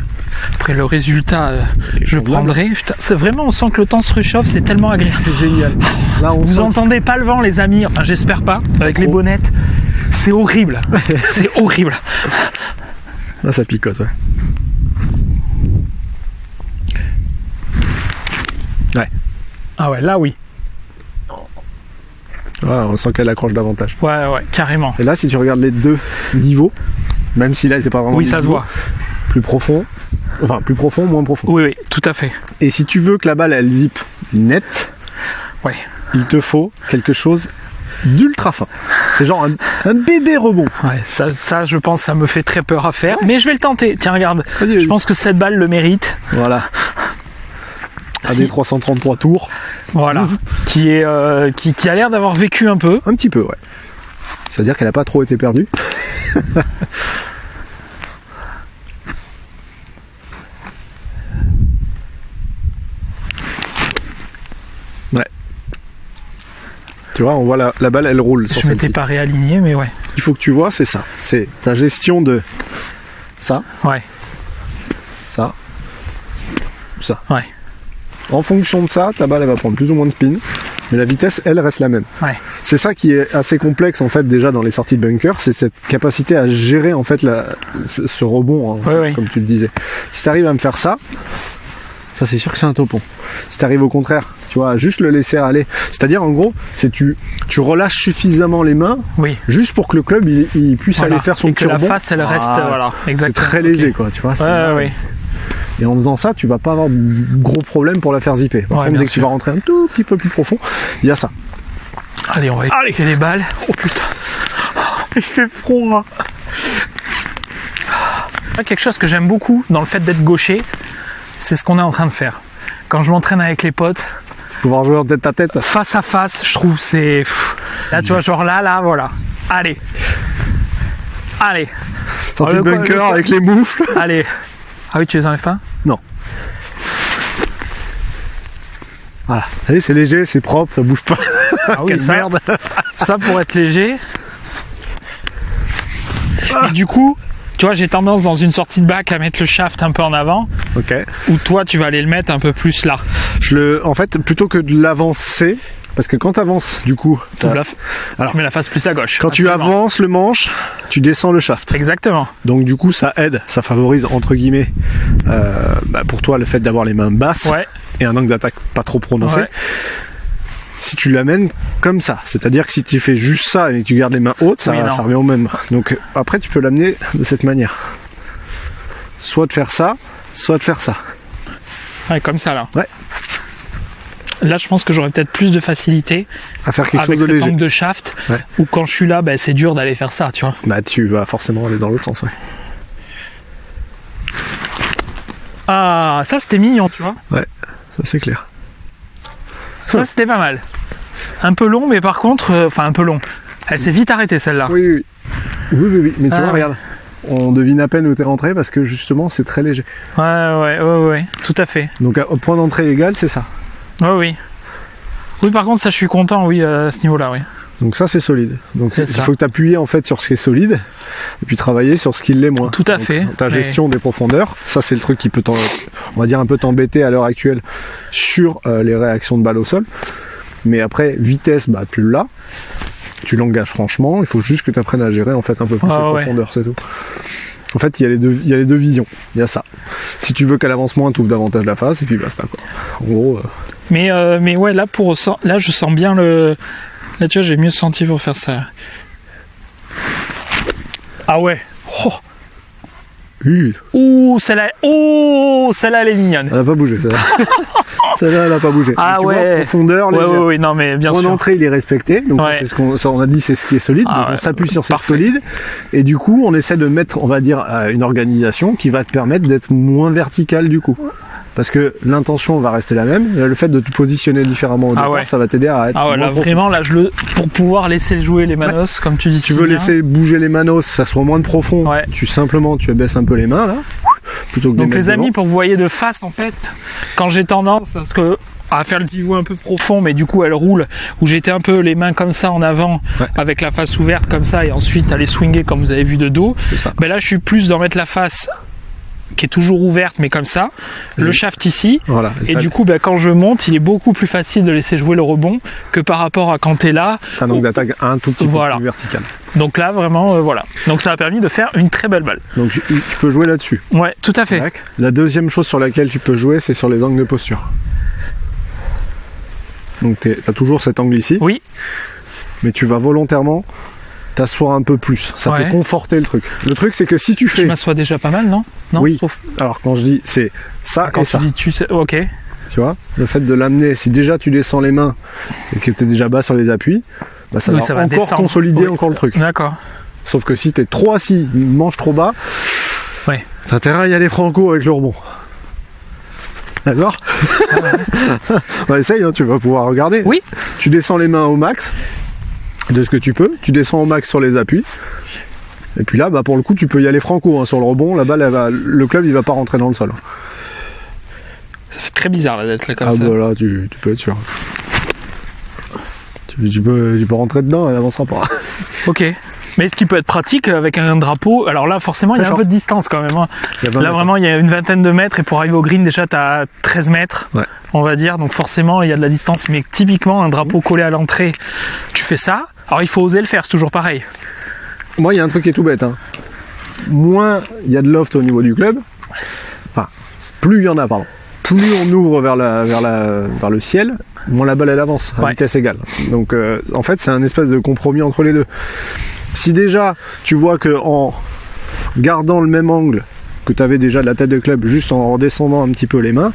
après le résultat, je prendrai. Putain, c'est vraiment, on sent que le temps se réchauffe, c'est tellement agressif. C'est génial. Là, on Vous sent entendez pas le vent, les amis, enfin j'espère pas, avec les trop. bonnettes. C'est horrible. C'est horrible. là, ça picote, ouais. Ouais. Ah ouais, là oui. Ouais, on sent qu'elle accroche davantage. Ouais, carrément. Et là, si tu regardes les deux niveaux, même si là, c'est pas vraiment. Oui, des ça se niveaux, voit. Plus profond. Enfin, plus profond, moins profond. Oui, tout à fait. Et si tu veux que la balle, elle zip net, Ouais. il te faut quelque chose d'ultra fin. C'est genre un bébé rebond. Ouais, ça, je pense, ça me fait très peur à faire, mais je vais le tenter. Tiens, regarde. Vas-y. Je pense que cette balle le mérite. Voilà. À Si. des 333 tours. Voilà. Qui a l'air d'avoir vécu un peu. Un petit peu, ouais. C'est-à-dire qu'elle a pas trop été perdue. Ouais. Tu vois, on voit la balle, elle roule sur Je m'étais celle-ci. pas réaligné, mais ouais. Il faut que tu vois, c'est ça. C'est ta gestion de ça, Ouais. ça, ça. Ouais. En fonction de ça, ta balle, elle va prendre plus ou moins de spin, mais la vitesse, elle, reste la même. Ouais. C'est ça qui est assez complexe, en fait, déjà dans les sorties de bunker, c'est cette capacité à gérer, en fait, ce rebond, hein, Ouais. comme tu le disais. Si tu arrives à me faire ça, c'est sûr que c'est un topon. Si tu arrives au contraire, tu vois, à juste le laisser aller, c'est-à-dire, en gros, c'est tu relâches suffisamment les mains, Oui. juste pour que le club, il puisse Voilà. aller faire son Et petit que la rebond. face, elle reste, voilà. C'est Exactement. très léger, quoi, tu vois. Ouais. Et en faisant ça, tu vas pas avoir de gros problèmes pour la faire zipper. Par contre, dès que tu vas rentrer un tout petit peu plus profond, il y a ça. Allez, on va écouter les balles. Oh putain, il fait froid. Quelque chose que j'aime beaucoup dans le fait d'être gaucher, c'est ce qu'on est en train de faire. Quand je m'entraîne avec les potes, Pouvoir jouer en tête à tête. face à face, je trouve c'est... Là, tu vois, genre là, voilà. Allez. Sortie de bunker avec les moufles. Allez. Ah oui, tu les enlèves pas? Non. Voilà. Vous savez, c'est léger, c'est propre, ça bouge pas. Ah oui, Quelle ça, merde. ça pour être léger. Et du coup, tu vois, j'ai tendance dans une sortie de bac à mettre le shaft un peu en avant, Ok. ou toi tu vas aller le mettre un peu plus là. En fait, plutôt que de l'avancer, parce que quand tu avances, du coup, Alors, je mets la face plus à gauche. quand tu Absolument. avances le manche, tu descends le shaft. Exactement. Donc du coup, ça aide, ça favorise entre guillemets pour toi le fait d'avoir les mains basses Ouais. et un angle d'attaque pas trop prononcé. Ouais. Si tu l'amènes comme ça, c'est-à-dire que si tu fais juste ça et que tu gardes les mains hautes, ça, Oui, non. ça revient au même. Donc après, tu peux l'amener de cette manière. Soit de faire ça, soit de faire ça. Ouais, comme ça là. Ouais. Là, je pense que j'aurais peut-être plus de facilité À faire quelque avec chose de cet léger. angle de shaft, Ouais. où quand je suis là, c'est dur d'aller faire ça, tu vois. Bah tu vas forcément aller dans l'autre sens, ouais. Ah, ça c'était mignon, tu vois. Ouais, ça c'est clair. Ça c'était pas mal. Un peu long, mais par contre, enfin un peu long. Elle s'est vite arrêtée celle-là. Oui. Mais tu Ah, vois, ouais. regarde. On devine à peine où t'es rentré parce que justement c'est très léger. Ouais, tout à fait. Donc au point d'entrée égal, c'est ça. Oui. Oui, par contre, ça je suis content, oui, à ce niveau-là, oui. Donc ça c'est solide. Donc C'est il ça. faut que tu appuies en fait sur ce qui est solide et puis travailler sur ce qui l'est moins. Tout à Donc, fait. Ta Mais- gestion des profondeurs, ça c'est le truc qui peut on va dire un peu t'embêter à l'heure actuelle sur les réactions de balle au sol. Mais après vitesse, tu l'as. Tu l'engages franchement, il faut juste que tu apprennes à gérer en fait un peu plus les profondeurs, c'est tout. En fait, il y a les deux visions. Il y a ça. Si tu veux qu'elle avance moins, tu ouvres davantage la face et puis basta quoi. En gros. Mais ouais, là je sens bien le. Là, tu vois, j'ai mieux senti pour faire ça. Ah ouais. Oh. Celle-là, elle est mignonne. Elle a pas bougé. Celle-là, elle a pas bougé. Ah tu vois, ouais. profondeur, légère. Ouais, non, mais bien Point sûr. d'entrée, il est respecté. Donc Ouais. ça, c'est on a dit, c'est ce qui est solide. Ah donc on ouais, s'appuie sur ce parfait. solide. Et du coup, on essaie de mettre, on va dire, une organisation qui va te permettre d'être moins vertical du coup. Parce que l'intention va rester la même. Le fait de te positionner différemment au départ, ouais. ça va t'aider à être Ah ouais, moins là profond. vraiment, là pour pouvoir laisser jouer les manos, comme tu dis. Si tu si veux bien. laisser bouger les manos, ça soit moins de profond. Ouais. Tu baisses un peu les mains là, plutôt que de Donc les les mettre amis, devant. pour que vous voyez de face en fait, quand j'ai tendance à faire le pivot un peu profond, mais du coup elle roule, où j'étais un peu les mains comme ça en avant, Ouais. avec la face ouverte comme ça, et ensuite aller swinger comme vous avez vu de dos. C'est ça. Ben là je suis plus dans mettre la face qui est toujours ouverte mais comme ça, le shaft ici, Voilà. et du coup quand je monte il est beaucoup plus facile de laisser jouer le rebond que par rapport à quand t'es là. t'as un angle d'attaque un tout petit Voilà. peu plus vertical. Donc là vraiment voilà, donc ça a permis de faire une très belle balle. Donc tu peux jouer là-dessus. Ouais, tout à fait. Tac. La deuxième chose sur laquelle tu peux jouer, c'est sur les angles de posture. Donc t'as toujours cet angle ici, Oui, mais tu vas volontairement t'asseoir un peu plus. Ça Ouais. peut conforter le truc. Le truc, c'est que si tu je fais... m'assois déjà pas mal, non? Non, Oui. je trouve. Alors quand je dis, c'est ça Quand et tu ça. dis tu sais, ok. Tu vois, le fait de l'amener, si déjà tu descends les mains et que t'es déjà bas sur les appuis, ça Oui, va ça va encore descendre. consolider Oui. encore le truc. D'accord. Sauf que si t'es trop assis, manche trop bas, Ouais. t'as intérêt à y aller franco avec le rebond. D'accord? Bah, essaye, hein, tu vas pouvoir regarder. Oui. Tu descends les mains au max de ce que tu peux. Tu descends au max sur les appuis. Et puis là, pour le coup, tu peux y aller franco, hein, sur le rebond. La balle, le club, il va pas rentrer dans le sol. Ça fait très bizarre là d'être là comme Ah ça. bah là, tu peux être sûr. Tu peux rentrer dedans, elle avancera pas. Ok. Mais ce qui peut être pratique avec un drapeau, alors là forcément il y a un peu de distance quand même. Hein. Il y a 20 Là mètres. vraiment il y a une vingtaine de mètres et pour arriver au green déjà t'as 13 mètres, Ouais. on va dire. Donc forcément il y a de la distance. Mais typiquement un drapeau collé à l'entrée, tu fais ça. Alors il faut oser le faire, c'est toujours pareil. Moi, il y a un truc qui est tout bête. Hein. Moins il y a de loft au niveau du club, enfin, plus il y en a, pardon. Plus on ouvre vers le ciel, moins la balle elle avance à Ouais. vitesse égale. Donc en fait, c'est un espèce de compromis entre les deux. Si déjà tu vois que en gardant le même angle que tu avais déjà de la tête de club, juste en redescendant un petit peu les mains,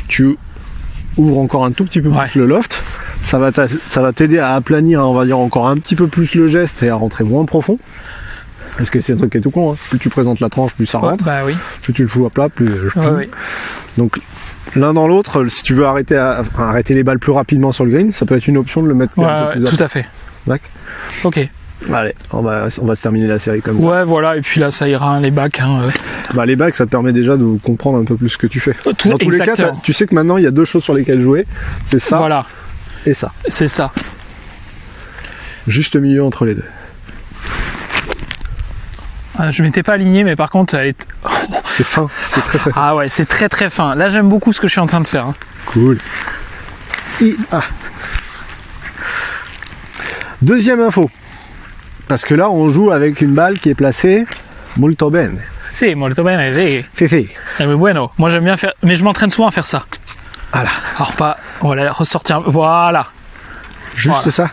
tu ouvres encore un tout petit peu plus le loft. Ça va t'aider à aplanir, on va dire, encore un petit peu plus le geste et à rentrer moins profond. Parce que c'est un truc qui est tout con, hein. Plus tu présentes la tranche, plus ça rentre. Bah oui. Plus tu le fous à plat, plus... Oui. Donc, l'un dans l'autre, si tu veux arrêter les balles plus rapidement sur le green, ça peut être une option de le mettre un peu plus tout à fait. D'accord. Ok. Allez, on va se terminer la série comme ça. Ouais, voilà, et puis là, ça ira, les bacs. Hein, Bah, les bacs, ça te permet déjà de comprendre un peu plus ce que tu fais. Dans tous les cas, tu sais que maintenant, il y a 2 choses sur lesquelles jouer. C'est ça et ça. C'est ça. Juste milieu entre les deux. Je m'étais pas aligné, mais par contre, elle est... C'est fin, c'est très fin. Ah ouais, c'est très très fin. Là, j'aime beaucoup ce que je suis en train de faire. Hein. Cool. Deuxième info. Parce que là, on joue avec une balle qui est placée molto bene. Si, molto bene, si. Si. Mais bueno, moi j'aime bien faire... Mais je m'entraîne souvent à faire ça. Voilà. Alors pas... On va la ressortir... Voilà. Juste ça.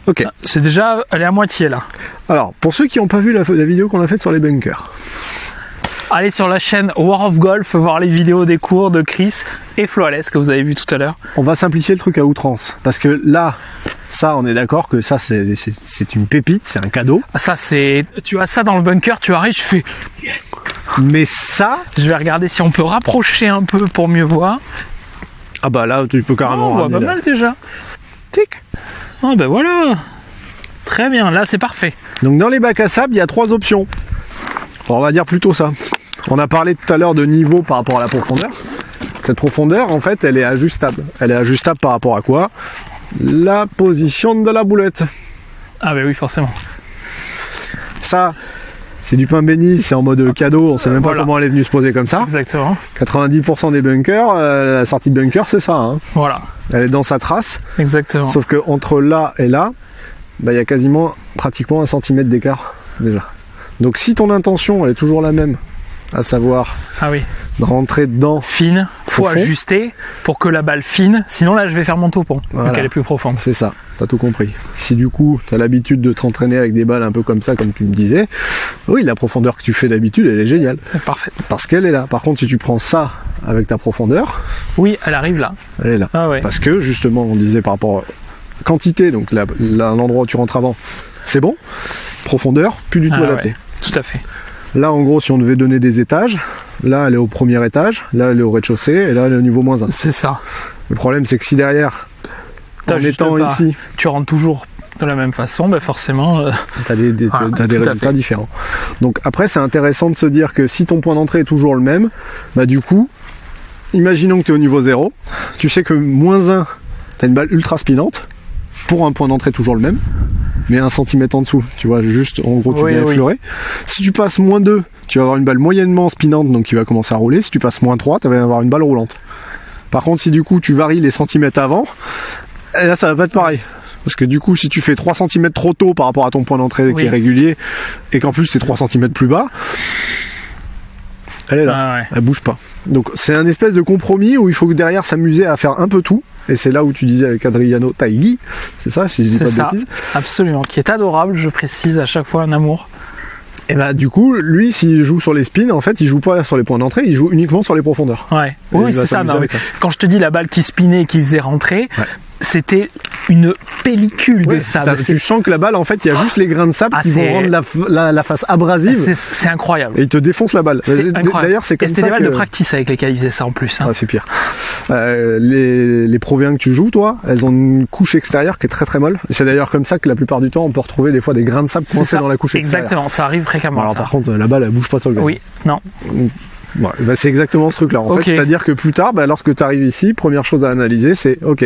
Ok. C'est déjà... Elle est à moitié, là. Alors, pour ceux qui n'ont pas vu la vidéo qu'on a faite sur les bunkers. Allez sur la chaîne War of Golf, voir les vidéos des cours de Chris et Floales que vous avez vu tout à l'heure. On va simplifier le truc à outrance. Parce que là, ça, on est d'accord que ça, c'est une pépite, c'est un cadeau. Ça, c'est... Tu as ça dans le bunker, tu arrives, tu fais... Yes. Mais ça... Je vais regarder si on peut rapprocher un peu pour mieux voir. Ah bah là, tu peux carrément... On voit pas mal déjà. Tic. Ah ben voilà. Très bien, là c'est parfait. Donc dans les bacs à sable, il y a 3 options. On va dire plutôt ça. On a parlé tout à l'heure de niveau par rapport à la profondeur. Cette profondeur, en fait, elle est ajustable. Elle est ajustable par rapport à quoi? La position de la boulette. Ah ben oui, forcément. Ça, c'est du pain béni, c'est en mode cadeau, on sait même pas comment elle est venue se poser comme ça. Exactement. 90% des bunkers, la sortie de bunker, c'est ça. Hein. Voilà. Elle est dans sa trace. Exactement. Sauf que entre là et là, bah, y a pratiquement 1 centimètre d'écart déjà. Donc si ton intention elle est toujours la même, à savoir de rentrer dedans fine, faut ajuster pour que la balle fine, sinon là je vais faire mon taupon, vu qu'elle est plus profonde. C'est ça, t'as tout compris. Si du coup t'as l'habitude de t'entraîner avec des balles un peu comme ça, comme tu me disais, oui, la profondeur que tu fais d'habitude elle est géniale. Parfait. Parce qu'elle est là. Par contre, si tu prends ça avec ta profondeur, oui, elle arrive là. Elle est là. Ah ouais. Parce que justement, on disait par rapport à quantité, donc l'endroit où tu rentres avant, c'est bon. Profondeur, plus du tout adapté. Ouais. Tout à fait. Là, en gros, si on devait donner des étages, là, elle est au premier étage, là, elle est au rez-de-chaussée, et là, elle est au niveau -1. C'est ça. Le problème, c'est que si derrière, en étant ici, tu rentres toujours de la même façon, ben forcément... t'as des résultats différents. Donc après, c'est intéressant de se dire que si ton point d'entrée est toujours le même, bah du coup, imaginons que tu es au niveau 0, tu sais que -1, t'as une balle ultra spinante, pour un point d'entrée toujours le même, mais 1 centimètre en dessous, tu vois, juste en gros tu viens effleurer. Si tu passes -2, tu vas avoir une balle moyennement spinante, donc qui va commencer à rouler. Si tu passes -3, tu vas avoir une balle roulante. Par contre, si du coup tu varies les centimètres avant, là ça va pas être pareil. Parce que du coup, si tu fais 3 cm trop tôt par rapport à ton point d'entrée qui est régulier, et qu'en plus c'est 3 cm plus bas, elle est là, elle bouge pas. Donc c'est un espèce de compromis où il faut que derrière s'amuser à faire un peu tout. Et c'est là où tu disais avec Adriano Taigui, c'est ça, si je dis pas de bêtises. Absolument, qui est adorable, je précise à chaque fois un amour. Et bah du coup, lui, s'il joue sur les spins, en fait, il joue pas sur les points d'entrée, il joue uniquement sur les profondeurs. Ouais. Oui, c'est ça. Non, quand je te dis la balle qui spinait et qui faisait rentrer, c'était une pellicule de sable. Tu sens que la balle, en fait, il y a juste les grains de sable qui vont rendre la face abrasive. C'est incroyable. Et il te défonce la balle. D'ailleurs, c'est comme ça. C'était des balles de practice avec lesquelles il faisait ça en plus. Hein. Ah, c'est pire. Les Pro V1 que tu joues, toi, elles ont une couche extérieure qui est très très molle. Et c'est d'ailleurs comme ça que la plupart du temps, on peut retrouver des fois des grains de sable coincés dans la couche extérieure. Exactement, ça arrive fréquemment. Alors, par contre, la balle, elle bouge pas sur le gars. Oui, non. Ouais, bah c'est exactement ce truc-là. En fait, c'est-à-dire que plus tard, lorsque tu arrives ici, première chose à analyser, c'est ok,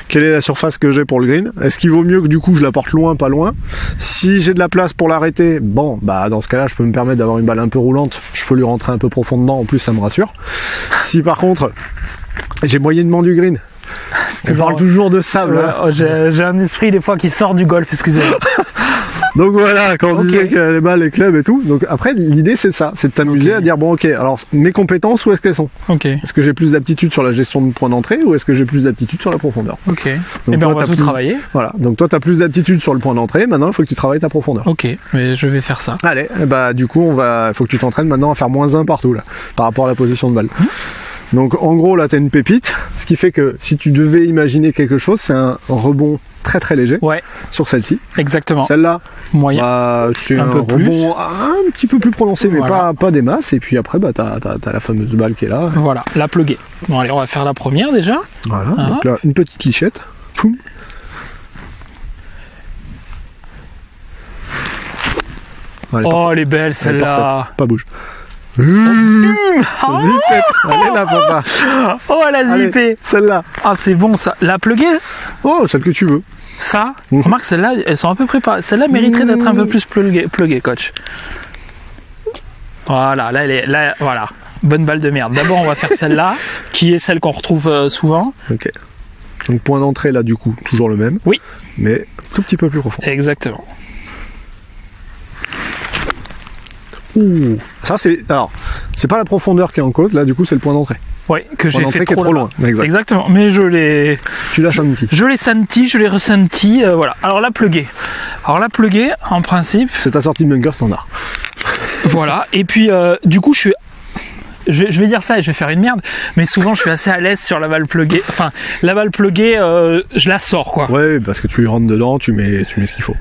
quelle est la surface que j'ai pour le green? Est-ce qu'il vaut mieux que du coup je la porte loin, pas loin? Si j'ai de la place pour l'arrêter, bon, bah dans ce cas-là, je peux me permettre d'avoir une balle un peu roulante. Je peux lui rentrer un peu profond dedans. En plus, ça me rassure. Si par contre, j'ai moyennement du green. On parle toujours de sable. J'ai un esprit des fois qui sort du golf, excusez-moi. Donc voilà, quand on Ok. disait qu'il y a les balles, les clubs et tout. Donc après, l'idée c'est ça, c'est de t'amuser Ok. à dire bon ok, alors mes compétences où est-ce qu'elles sont? Ok. Est-ce que j'ai plus d'aptitude sur la gestion de points d'entrée ou est-ce que j'ai plus d'aptitude sur la profondeur? Ok. Eh Donc ben, toi, on va t'as tout plus- travailler. Voilà, donc toi t'as plus d'aptitude sur le point d'entrée, maintenant il faut que tu travailles ta profondeur. Ok, mais je vais faire ça. Allez, bah du coup faut que tu t'entraînes maintenant à faire -1 partout là, par rapport à la position de balle. Donc en gros là t'as une pépite, ce qui fait que si tu devais imaginer quelque chose, c'est un rebond très très léger Ouais, sur celle-ci. exactement. Celle-là, Moyen. bah, c'est Un un, peu plus. rebond un petit peu plus prononcé, mais Voilà. pas des masses. Et puis après, bah t'as la fameuse balle qui est là. Voilà, la pluguée. Bon, allez, on va faire la première déjà. Voilà. Ah. Donc là, une petite lichette. Poum. Allez, Oh, elle est belle elle est celle-là. parfaite. Pas bouge. Oh, Zipette. Allez là, papa. oh, elle a Allez, zippé. celle-là. Ah, c'est bon ça. La pluguée, Oh, celle que tu veux. ça, Mhm. remarque celle-là, elles sont à peu près pas. Celle-là mériterait d'être un peu plus pluguée, coach. Voilà, là, elle est, là, voilà. Bonne balle de merde. D'abord, on va faire celle-là, qui est celle qu'on retrouve souvent. Ok. Donc point d'entrée là, du coup, toujours le même. Oui. Mais tout petit peu plus profond. Exactement. Ouh. Ça c'est pas la profondeur qui est en cause. Là, du coup, c'est le point d'entrée. Oui, que Point j'ai d'entrée fait qui est trop trop là-bas. loin. Exact. Exactement. Mais je l'ai senti. senti, je l'ai ressenti, voilà. Alors la pluguée. Alors la pluguée, en principe, C'est ta sortie de bunker standard. voilà. Et puis, du coup, je vais dire ça et je vais faire une merde, mais souvent je suis assez à l'aise sur la balle pluguée. Enfin, la balle pluguée, je la sors, quoi. Ouais, parce que tu y rentres dedans, tu mets ce qu'il faut.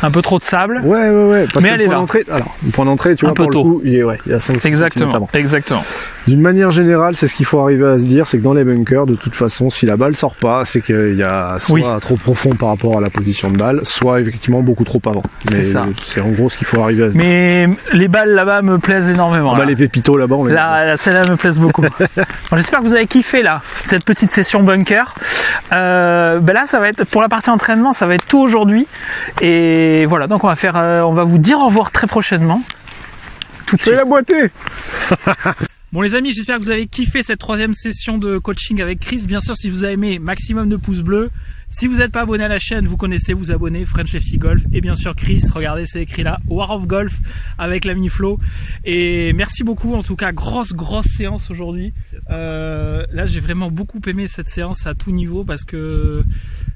Un peu trop de sable. Ouais. Parce Mais que elle le est point là. d'entrée, le point d'entrée, tu Un vois, peu pour tôt. le coup, il y a 5 Exactement, exactement. D'une manière générale, c'est ce qu'il faut arriver à se dire, c'est que dans les bunkers, de toute façon, si la balle sort pas, c'est qu'il y a soit Oui. trop profond par rapport à la position de balle, soit effectivement beaucoup trop avant. Mais C'est ça. c'est en gros ce qu'il faut arriver à se dire. Mais les balles là-bas me plaisent énormément. Bah, là. les pépitos là-bas, on les Là, celle-là me plaise beaucoup. Bon, j'espère que vous avez kiffé là cette petite session bunker. Ben là, ça va être pour la partie entraînement, ça va être tout aujourd'hui. Et voilà, donc on va vous dire au revoir très prochainement. Tout de fais suite. la boîtée. Bon les amis, j'espère que vous avez kiffé cette 3e session de coaching avec Chris. Bien sûr, si vous avez aimé, maximum de pouces bleus. Si vous n'êtes pas abonné à la chaîne, vous connaissez, vous abonnez, French Lefty Golf. Et bien sûr Chris, regardez, c'est écrit là, War of Golf avec l'ami Flo. Et merci beaucoup, en tout cas, grosse séance aujourd'hui. Là, j'ai vraiment beaucoup aimé cette séance à tout niveau parce que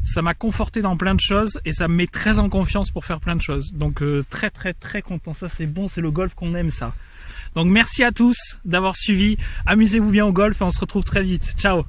ça m'a conforté dans plein de choses et ça me met très en confiance pour faire plein de choses. Donc très content, ça c'est bon, c'est le golf qu'on aime ça. Donc merci à tous d'avoir suivi, amusez-vous bien au golf et on se retrouve très vite. Ciao.